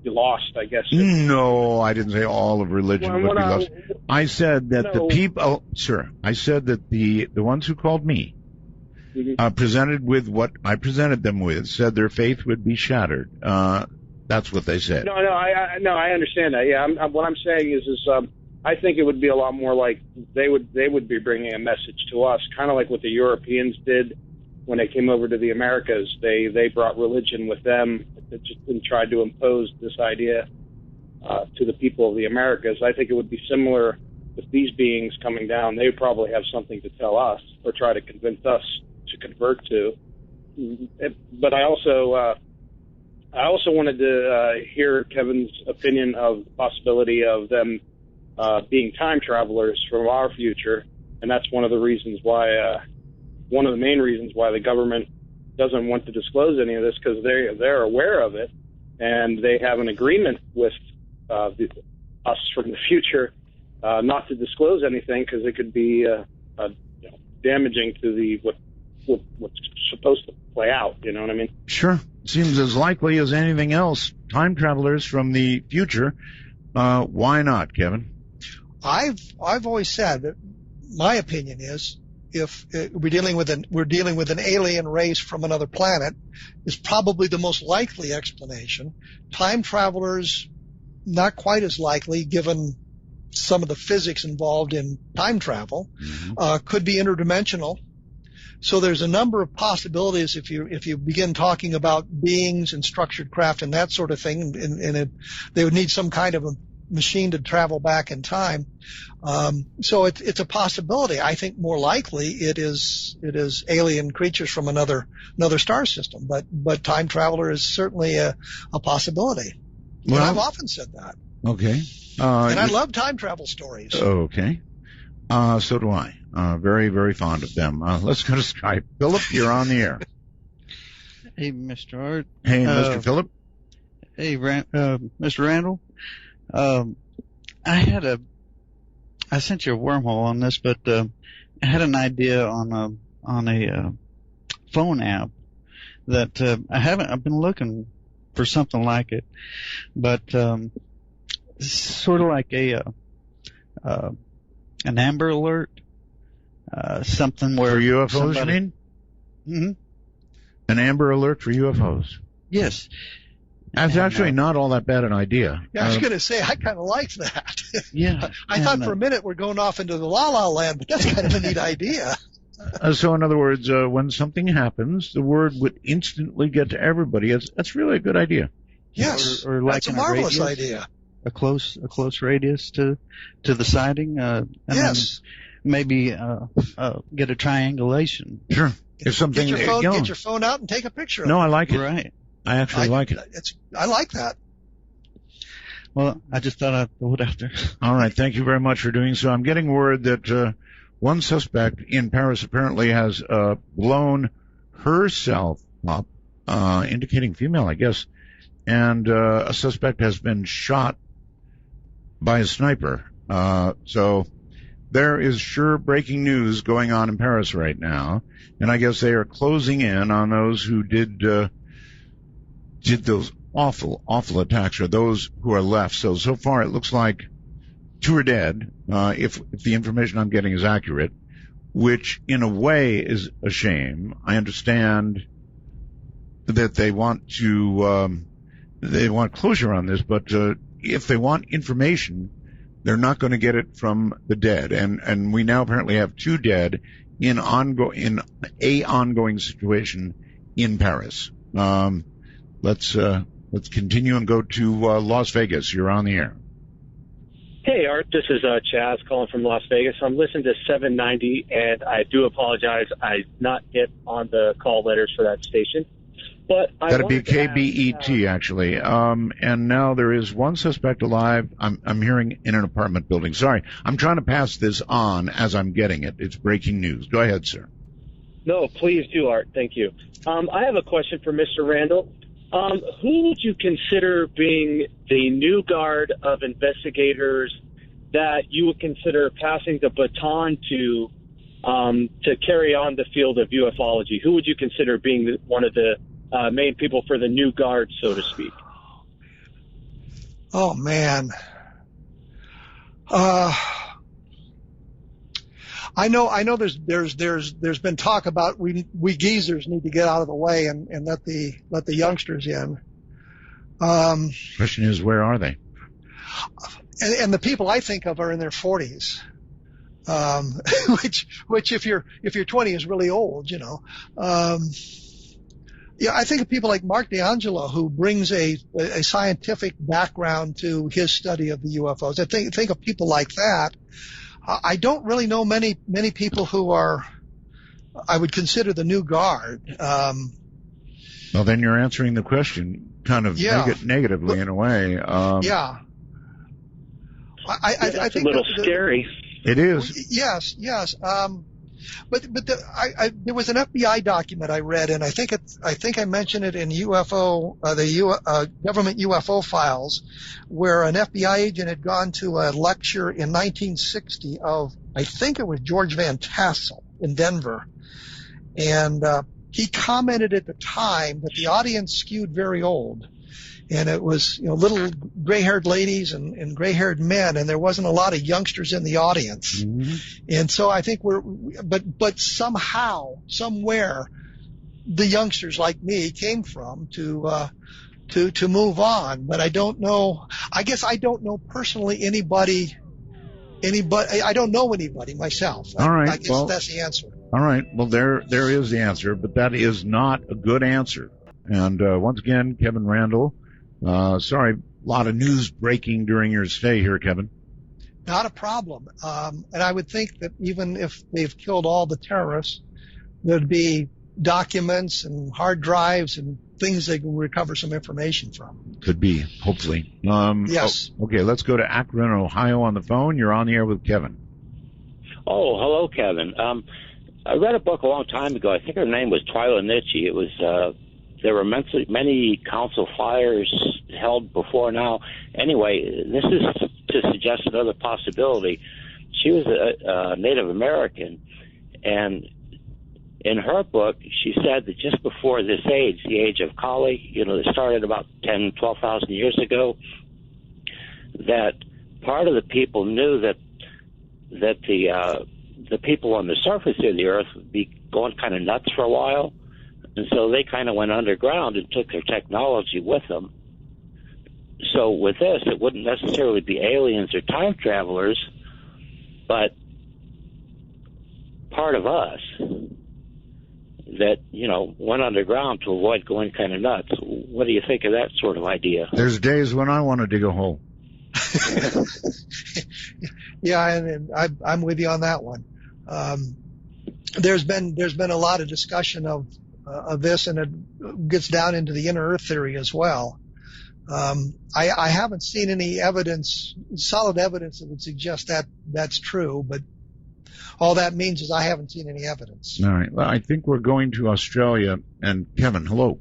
be lost, I guess. No, I didn't say all of religion would be lost. I said that the people, sir, I said that the ones who called me, presented with what I presented them with, said their faith would be shattered. That's what they said. No, I understand that. Yeah, what I'm saying is I think it would be a lot more like they would be bringing a message to us, kind of like what the Europeans did when they came over to the Americas. They brought religion with them and tried to impose this idea to the people of the Americas. I think it would be similar with these beings coming down. They would probably have something to tell us or try to convince us to convert to. But I also wanted to hear Kevin's opinion of the possibility of them being time travelers from our future, and that's one of the main reasons why the government doesn't want to disclose any of this, because they're aware of it, and they have an agreement with us from the future not to disclose anything because it could be damaging to what's supposed to play out. You know what I mean? Sure. Seems as likely as anything else. Time travelers from the future. Why not, Kevin? I've always said that my opinion is if we're dealing with an alien race from another planet is probably the most likely explanation. Time travelers, not quite as likely given some of the physics involved in time travel, could be interdimensional. So there's a number of possibilities if you begin talking about beings and structured craft and that sort of thing, and they would need some kind of a machine to travel back in time. So it's a possibility. I think more likely it is alien creatures from another star system, but time traveler is certainly a possibility. Well, and I've often said that. Okay. And I love time travel stories. Okay. So do I. Very, very fond of them. Let's go to Skype. Philip, you're on the air. Hey, Mr. Art. Hey, Mr. Philip. Hey, Mr. Randle. I sent you a wormhole on this, but I had an idea on a phone app that I've been looking for something like it, but sort of like an Amber Alert, something where for UFOs, somebody, you mean? Mm-hmm. An Amber Alert for UFOs. Yes. That's actually not all that bad an idea. Yeah, I was going to say, I kind of like that. Yeah. I thought for a minute we're going off into the la-la land, but that's kind of a neat idea. So in other words, when something happens, the word would instantly get to everybody. That's really a good idea. Yes, or like that's a marvelous idea. A close radius to the sighting. And yes. Then maybe get a triangulation. Sure. If something, get your phone out and take a picture of it. No, I like it. Right. I actually like it. I like that. Well, I just thought I'd throw it out there. All right. Thank you very much for doing so. I'm getting word that one suspect in Paris apparently has blown herself up, indicating female, I guess, and a suspect has been shot by a sniper. So there is sure breaking news going on in Paris right now, and I guess they are closing in on those who did those awful attacks, or those who are left. So far it looks like 2 are dead, if the information I'm getting is accurate, which in a way is a shame. I understand that they want closure on this, but if they want information, they're not going to get it from the dead. And we now apparently have 2 dead in a ongoing situation in Paris. Let's continue and go to Las Vegas. You're on the air. Hey, Art. This is Chaz calling from Las Vegas. I'm listening to 790, and I do apologize. I did not get on the call letters for that station. But that'd be KBET, actually. And now there is one suspect alive. I'm hearing in an apartment building. Sorry, I'm trying to pass this on as I'm getting it. It's breaking news. Go ahead, sir. No, please do, Art. Thank you. I have a question for Mr. Randle. Who would you consider being the new guard of investigators that you would consider passing the baton to carry on the field of ufology? Who would you consider being one of the main people for the new guard, so to speak? Oh man. I know there's been talk about we geezers need to get out of the way and let the youngsters in. Question is, where are they? And the people I think of are in their 40s. Which if you're 20 is really old, you know. Yeah, I think of people like Mark D'Angelo, who brings a scientific background to his study of the UFOs. I think of people like that. I don't really know many people who I would consider the new guard. Well, then you're answering the question kind of negatively in a way. Yeah. I that's think a little scary. It is. Yes. But there was an FBI document I read, and I think I mentioned it in government UFO files, where an FBI agent had gone to a lecture in 1960 of, I think it was George Van Tassel in Denver, and he commented at the time that the audience skewed very old. And it was, little gray-haired ladies and gray-haired men, and there wasn't a lot of youngsters in the audience. Mm-hmm. And so I think but somehow, somewhere, the youngsters like me came from to move on. But I don't know. I guess I don't know personally anybody. I don't know anybody myself. All right. I guess that's the answer. All right. Well, there is the answer, but that is not a good answer. And once again, Kevin Randle. Sorry, a lot of news breaking during your stay here, Kevin. Not a problem. And I would think that even if they've killed all the terrorists, there'd be documents and hard drives and things they can recover some information from. Could be, hopefully. Yes. Okay, let's go to Akron, Ohio on the phone. You're on the air with Kevin. Oh, hello, Kevin. I read a book a long time ago. I think her name was Twyla Nitschke. It was there were many council fires held before now. Anyway, this is to suggest another possibility. She was a Native American, and in her book, she said that just before this age, the age of Kali, that started about 10, 12,000 years ago, that part of the people knew that the people on the surface of the earth would be going kind of nuts for a while, and so they kind of went underground and took their technology with them. So with this, it wouldn't necessarily be aliens or time travelers, but part of us that, went underground to avoid going kind of nuts. What do you think of that sort of idea? There's days when I want to dig a hole. Yeah, and I'm with you on that one. There's been a lot of discussion of this, and it gets down into the inner Earth theory as well. I haven't seen any solid evidence that would suggest that that's true, but all that means is I haven't seen any evidence. All right. Well, I think we're going to Australia. And Kevin, hello.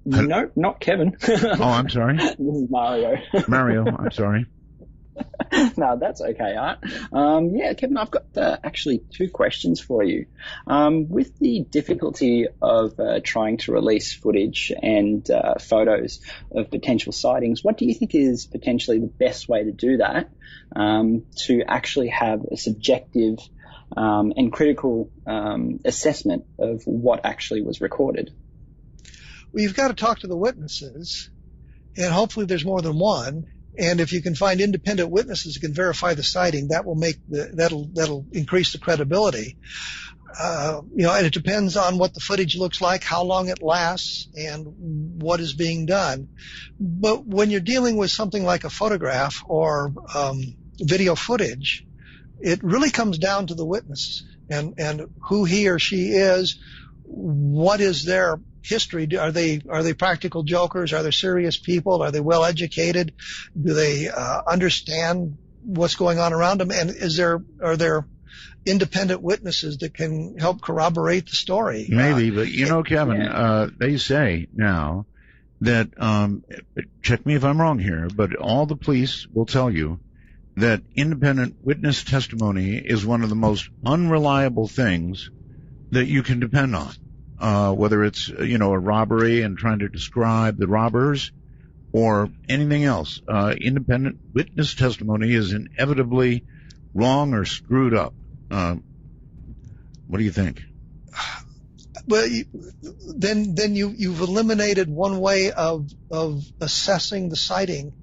No, not Kevin. Oh, I'm sorry. This is Mario. Mario, I'm sorry. No, that's okay, Art. Yeah, Kevin, I've got actually two questions for you. With the difficulty of trying to release footage and photos of potential sightings, what do you think is potentially the best way to do that, to actually have a subjective and critical assessment of what actually was recorded? Well, you've got to talk to the witnesses, and hopefully there's more than one. And if you can find independent witnesses who can verify the sighting, that will that'll increase the credibility. And it depends on what the footage looks like, how long it lasts, and what is being done. But when you're dealing with something like a photograph or video footage, it really comes down to the witness and who he or she is, what is their history. Are they practical jokers? Are they serious people? Are they well educated? Do they understand what's going on around them? And are there independent witnesses that can help corroborate the story? Maybe, but Kevin, they say now that check me if I'm wrong here, but all the police will tell you that independent witness testimony is one of the most unreliable things that you can depend on. Whether it's, a robbery and trying to describe the robbers or anything else. Independent witness testimony is inevitably wrong or screwed up. What do you think? Well, then you've eliminated one way of assessing the sighting.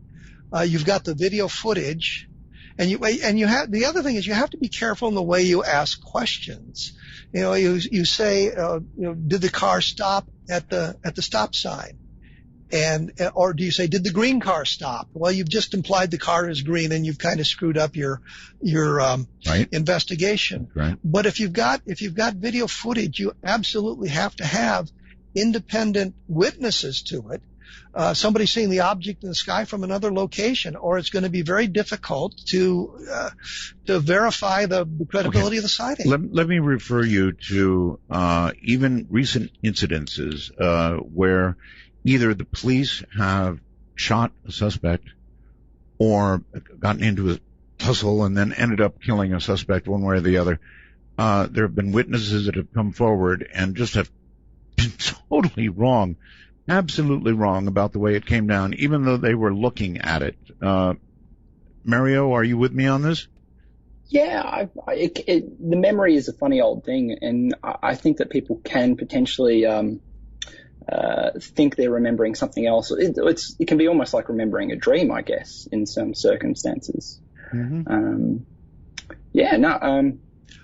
You've got the video footage, and you have the other thing is you have to be careful in the way you ask questions. You say, did the car stop at the stop sign? Or do you say, did the green car stop? Well, you've just implied the car is green, and you've kind of screwed up your right. investigation. Right. But if you've got video footage, you absolutely have to have independent witnesses to it. Somebody seeing the object in the sky from another location, or it's going to be very difficult to verify the credibility of the sighting. Let me refer you to even recent incidences where either the police have shot a suspect or gotten into a tussle and then ended up killing a suspect one way or the other. There have been witnesses that have come forward and just have been totally wrong. Absolutely wrong about the way it came down, even though they were looking at it. Mario, are you with me on this? Yeah, the memory is a funny old thing, and I think that people can potentially think they're remembering something else. It can be almost like remembering a dream, I guess, in some circumstances. Mm-hmm.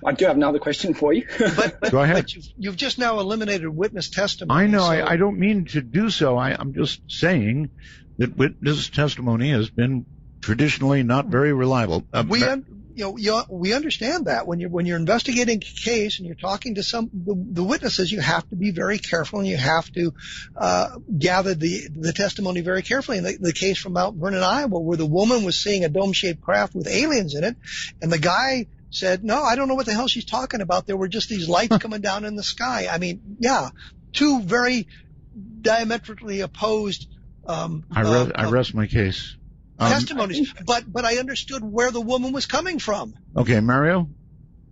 I do have another question for you. But Go ahead. But you've just now eliminated witness testimony. I know. So I don't mean to do so. I'm just saying that witness testimony has been traditionally not very reliable. We understand that when you're investigating a case and you're talking to the witnesses, you have to be very careful and you have to gather the testimony very carefully. In the case from Mount Vernon, Iowa, where the woman was seeing a dome-shaped craft with aliens in it, and the guy said, "No, I don't know what the hell she's talking about. There were just these lights coming down in the sky." I mean, yeah, two very diametrically opposed I rest my case. Testimonies, but I understood where the woman was coming from. Okay, Mario?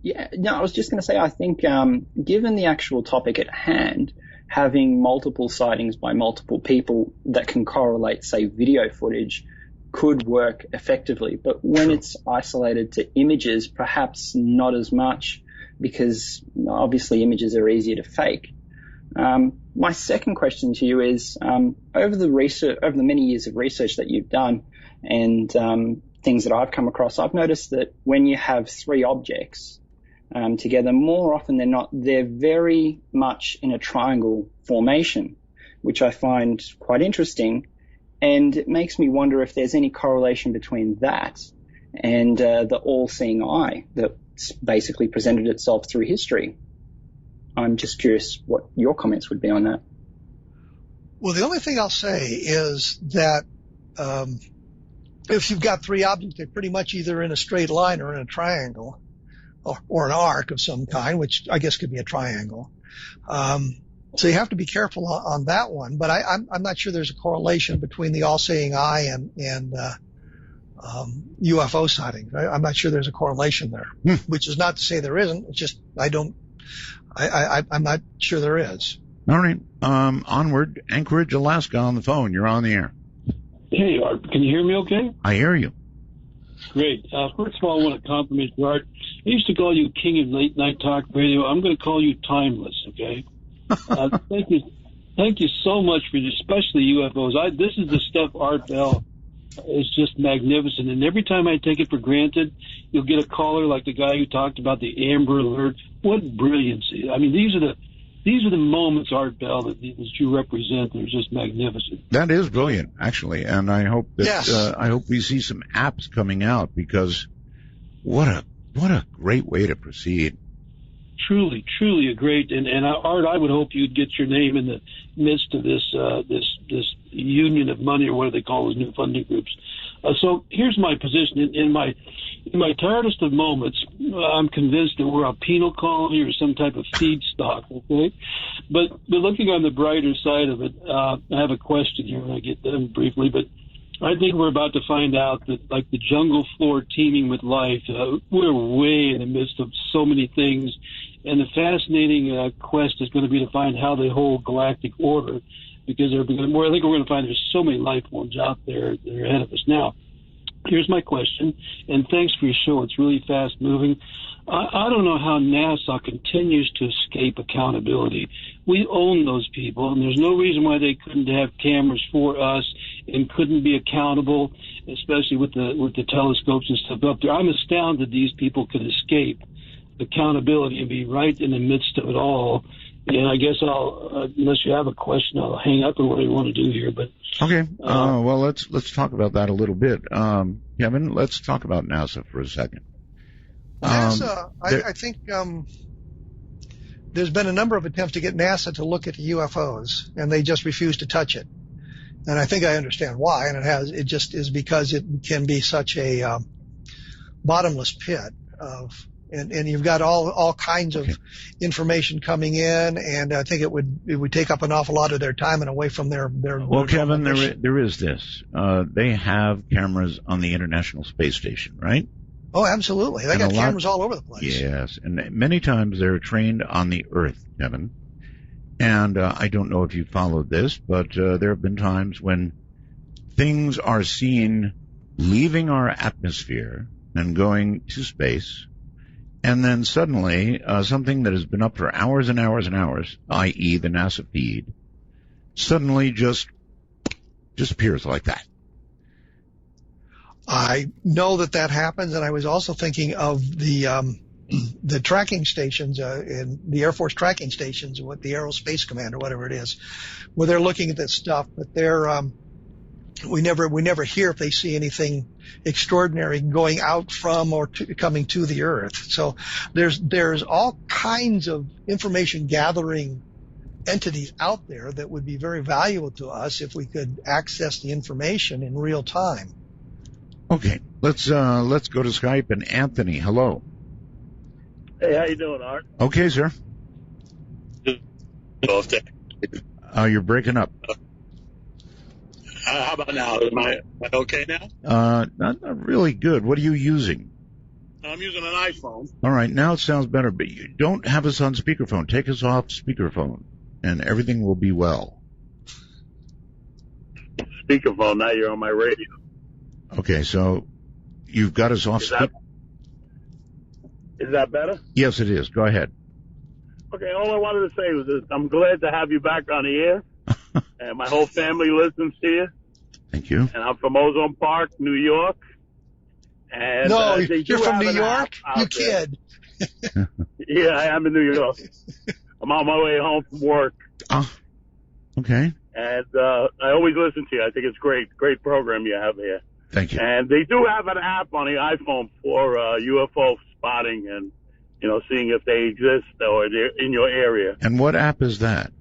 Yeah, no, I was just going to say, I think given the actual topic at hand, having multiple sightings by multiple people that can correlate, say, video footage could work effectively. But when it's isolated to images, perhaps not as much, because obviously images are easier to fake. My second question to you is, over the many years of research that you've done and things that I've come across, I've noticed that when you have three objects together, more often than not, they're very much in a triangle formation, which I find quite interesting. And it makes me wonder if there's any correlation between that and the all-seeing eye that's basically presented itself through history. I'm just curious what your comments would be on that. Well, the only thing I'll say is that if you've got three objects, they're pretty much either in a straight line or in a triangle, or an arc of some kind, which I guess could be a triangle. So you have to be careful on that one. But I'm not sure there's a correlation between the all-seeing eye and UFO sightings. I'm not sure there's a correlation there, which is not to say there isn't. It's just I'm not sure there is. All right. Onward. Anchorage, Alaska on the phone. You're on the air. Hey, Art. Can you hear me okay? I hear you. Great. First of all, I want to compliment you, Art. I used to call you king of late night talk radio. I'm going to call you timeless, okay? Thank you. Thank you so much for especially UFOs. This is the stuff Art Bell is just magnificent. And every time I take it for granted, you'll get a caller like the guy who talked about the Amber Alert. What brilliancy. I mean, these are the moments, Art Bell, that you represent. They're just magnificent. That is brilliant, actually, and I hope that Yes. I hope we see some apps coming out, because what a great way to proceed. Truly, truly a great and Art, I would hope you'd get your name in the midst of this union of money, or what do they call those new funding groups. So here's my position. In my tiredest of moments, I'm convinced that we're a penal colony or some type of feedstock. Okay, but looking on the brighter side of it, I have a question here, and I get done briefly. But I think we're about to find out that, like the jungle floor teeming with life, we're way in the midst of so many things. And the fascinating quest is going to be to find how they hold galactic order, because I think we're going to find there's so many life forms out there that are ahead of us. Now, here's my question, and thanks for your show. It's really fast moving. I don't know how NASA continues to escape accountability. We own those people, and there's no reason why they couldn't have cameras for us and couldn't be accountable, especially with the telescopes and stuff up there. I'm astounded these people could escape accountability and be right in the midst of it all. And I guess unless you have a question, I'll hang up or what I want to do here. But okay, well, let's talk about that a little bit. Kevin, let's talk about NASA for a second. NASA, I think there's been a number of attempts to get NASA to look at the UFOs, and they just refuse to touch it. And I think I understand why, and it just is because it can be such a bottomless pit of. And you've got all kinds of information coming in, and I think it would take up an awful lot of their time and away from their. Well, Kevin, there is this. They have cameras on the International Space Station, right? Oh, absolutely. They got cameras all over the place. Yes, and many times they're trained on the Earth, Kevin. And I don't know if you followed this, but there have been times when things are seen leaving our atmosphere and going to space. And then suddenly, something that has been up for hours and hours and hours, i.e. the NASA feed, suddenly just disappears like that. I know that happens, and I was also thinking of the tracking stations, in the Air Force tracking stations, with the Aerospace Command or whatever it is, where they're looking at this stuff, but they're we never hear if they see anything extraordinary going out from or coming to the Earth. So there's all kinds of information gathering entities out there that would be very valuable to us if we could access the information in real time. Okay, let's go to Skype. And Anthony, hello. Hey, how you doing, Art? Okay, sir. You're breaking up. How about now? Am I okay now? Not really good. What are you using? I'm using an iPhone. All right, now it sounds better, but you don't have us on speakerphone. Take us off speakerphone, and everything will be well. Speakerphone, now you're on my radio. Okay, so you've got us off speaker. Is that better? Yes, it is. Go ahead. Okay, all I wanted to say was that I'm glad to have you back on the air. And my whole family listens to you. Thank you. And I'm from Ozone Park, New York. And no, they you're do from have New an York? app You out there. kid. Yeah, I am in New York. I'm on my way home from work. Oh, okay. And I always listen to you. I think it's great. Great program you have here. Thank you. And they do have an app on the iPhone for UFO spotting and, seeing if they exist or they're in your area. And what app is that?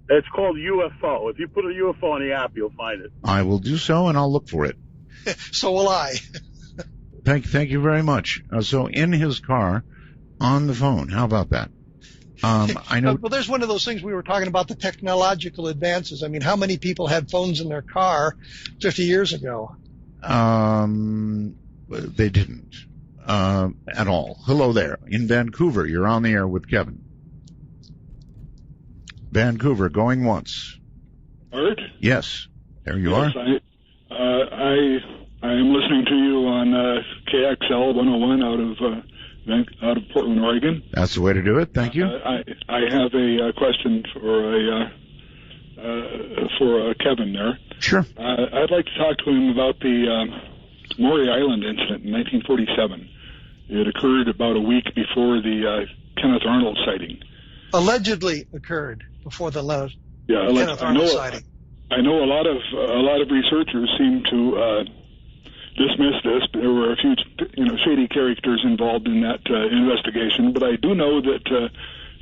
It's called UFO. If you put a UFO on the app, you'll find it. I will do so, and I'll look for it. So will I. Thank you very much. So in his car, on the phone. How about that? I know. Well, there's one of those things we were talking about, the technological advances. I mean, how many people had phones in their car 50 years ago? They didn't at all. Hello there. In Vancouver, you're on the air with Kevin. Vancouver, going once. Art? Yes. There you are. I am listening to you on KXL 101 out of Portland, Oregon. That's the way to do it. Thank you. I have a question for Kevin there. Sure. I'd like to talk to him about the Maury Island incident in 1947. It occurred about a week before the Kenneth Arnold sighting. Allegedly occurred before the Kenneth I Arnold sighting. I know a lot of researchers seem to dismiss this. There were a few shady characters involved in that investigation, but I do know that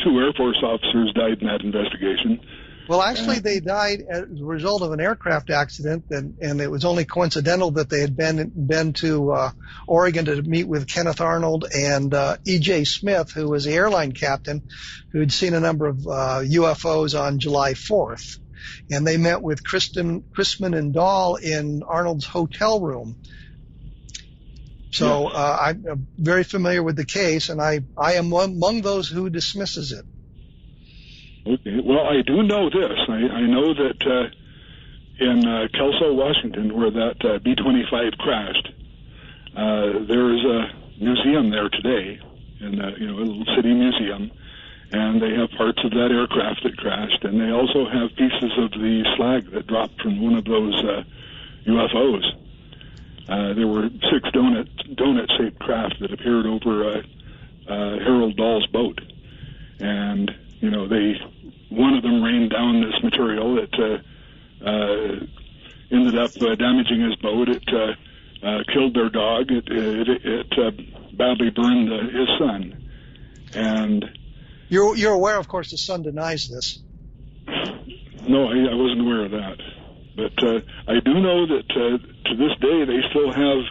2 Air Force officers died in that investigation. Well, actually, they died as a result of an aircraft accident, and it was only coincidental that they had been to Oregon to meet with Kenneth Arnold and E.J. Smith, who was the airline captain, who had seen a number of UFOs on July 4th. And they met with Chrisman and Dahl in Arnold's hotel room. So I'm very familiar with the case, and I am among those who dismisses it. Okay. Well, I do know this. I know that in Kelso, Washington, where that B-25 crashed, there is a museum there today, in a little city museum, and they have parts of that aircraft that crashed, and they also have pieces of the slag that dropped from one of those UFOs. There were 6 donut-shaped craft that appeared over Harold Dahl's boat, and one of them rained down this material that ended up damaging his boat. It killed their dog. It badly burned his son. And you're aware, of course, the son denies this. No, I wasn't aware of that. But I do know that to this day they still have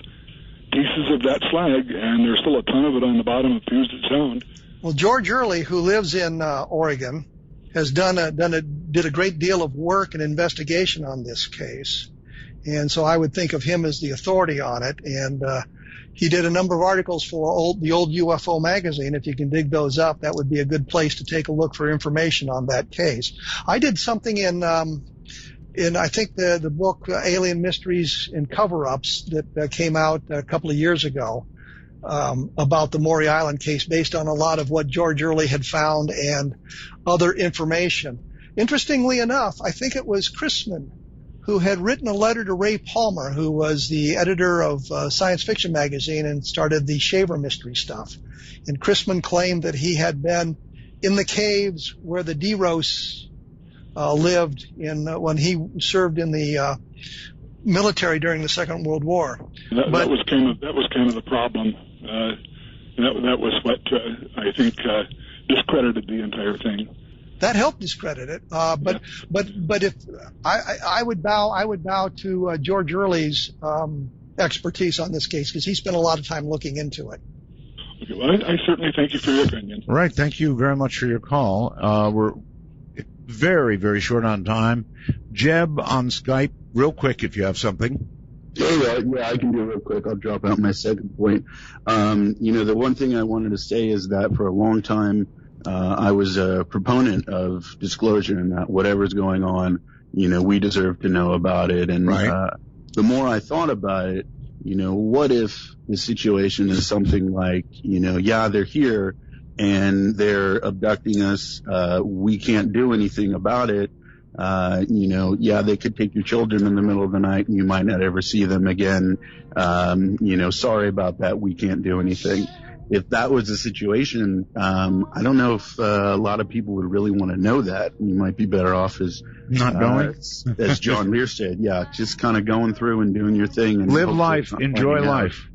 pieces of that slag, and there's still a ton of it on the bottom of Puget Sound. Well, George Early, who lives in Oregon, has did a great deal of work and investigation on this case, and so I would think of him as the authority on it. And he did a number of articles for the old UFO magazine. If you can dig those up, that would be a good place to take a look for information on that case. I did something in I think the book Alien Mysteries and Cover-ups that came out a couple of years ago. About the Maury Island case, based on a lot of what George Early had found and other information. Interestingly enough, I think it was Chrisman who had written a letter to Ray Palmer, who was the editor of Science Fiction magazine and started the Shaver Mystery stuff. And Chrisman claimed that he had been in the caves where the DeRose lived when he served in the military during the Second World War. That was kind of the problem. That was what I think discredited the entire thing. That helped discredit it. But if I would bow to George Early's expertise on this case, because he spent a lot of time looking into it. Okay, well, I certainly thank you for your opinion. Right. Thank you very much for your call. We're very, very short on time. Jeb on Skype, real quick if you have something. Yeah, I can do it real quick. I'll drop out my second point. The one thing I wanted to say is that for a long time, I was a proponent of disclosure and that whatever's going on, we deserve to know about it. And the more I thought about it, what if the situation is something like, they're here and they're abducting us. We can't do anything about it. They could take your children in the middle of the night and you might not ever see them again. Sorry about that. We can't do anything. If that was the situation, I don't know if a lot of people would really want to know that. You might be better off as not going, as John Lear said. Yeah, just kind of going through and doing your thing and live life, enjoy life.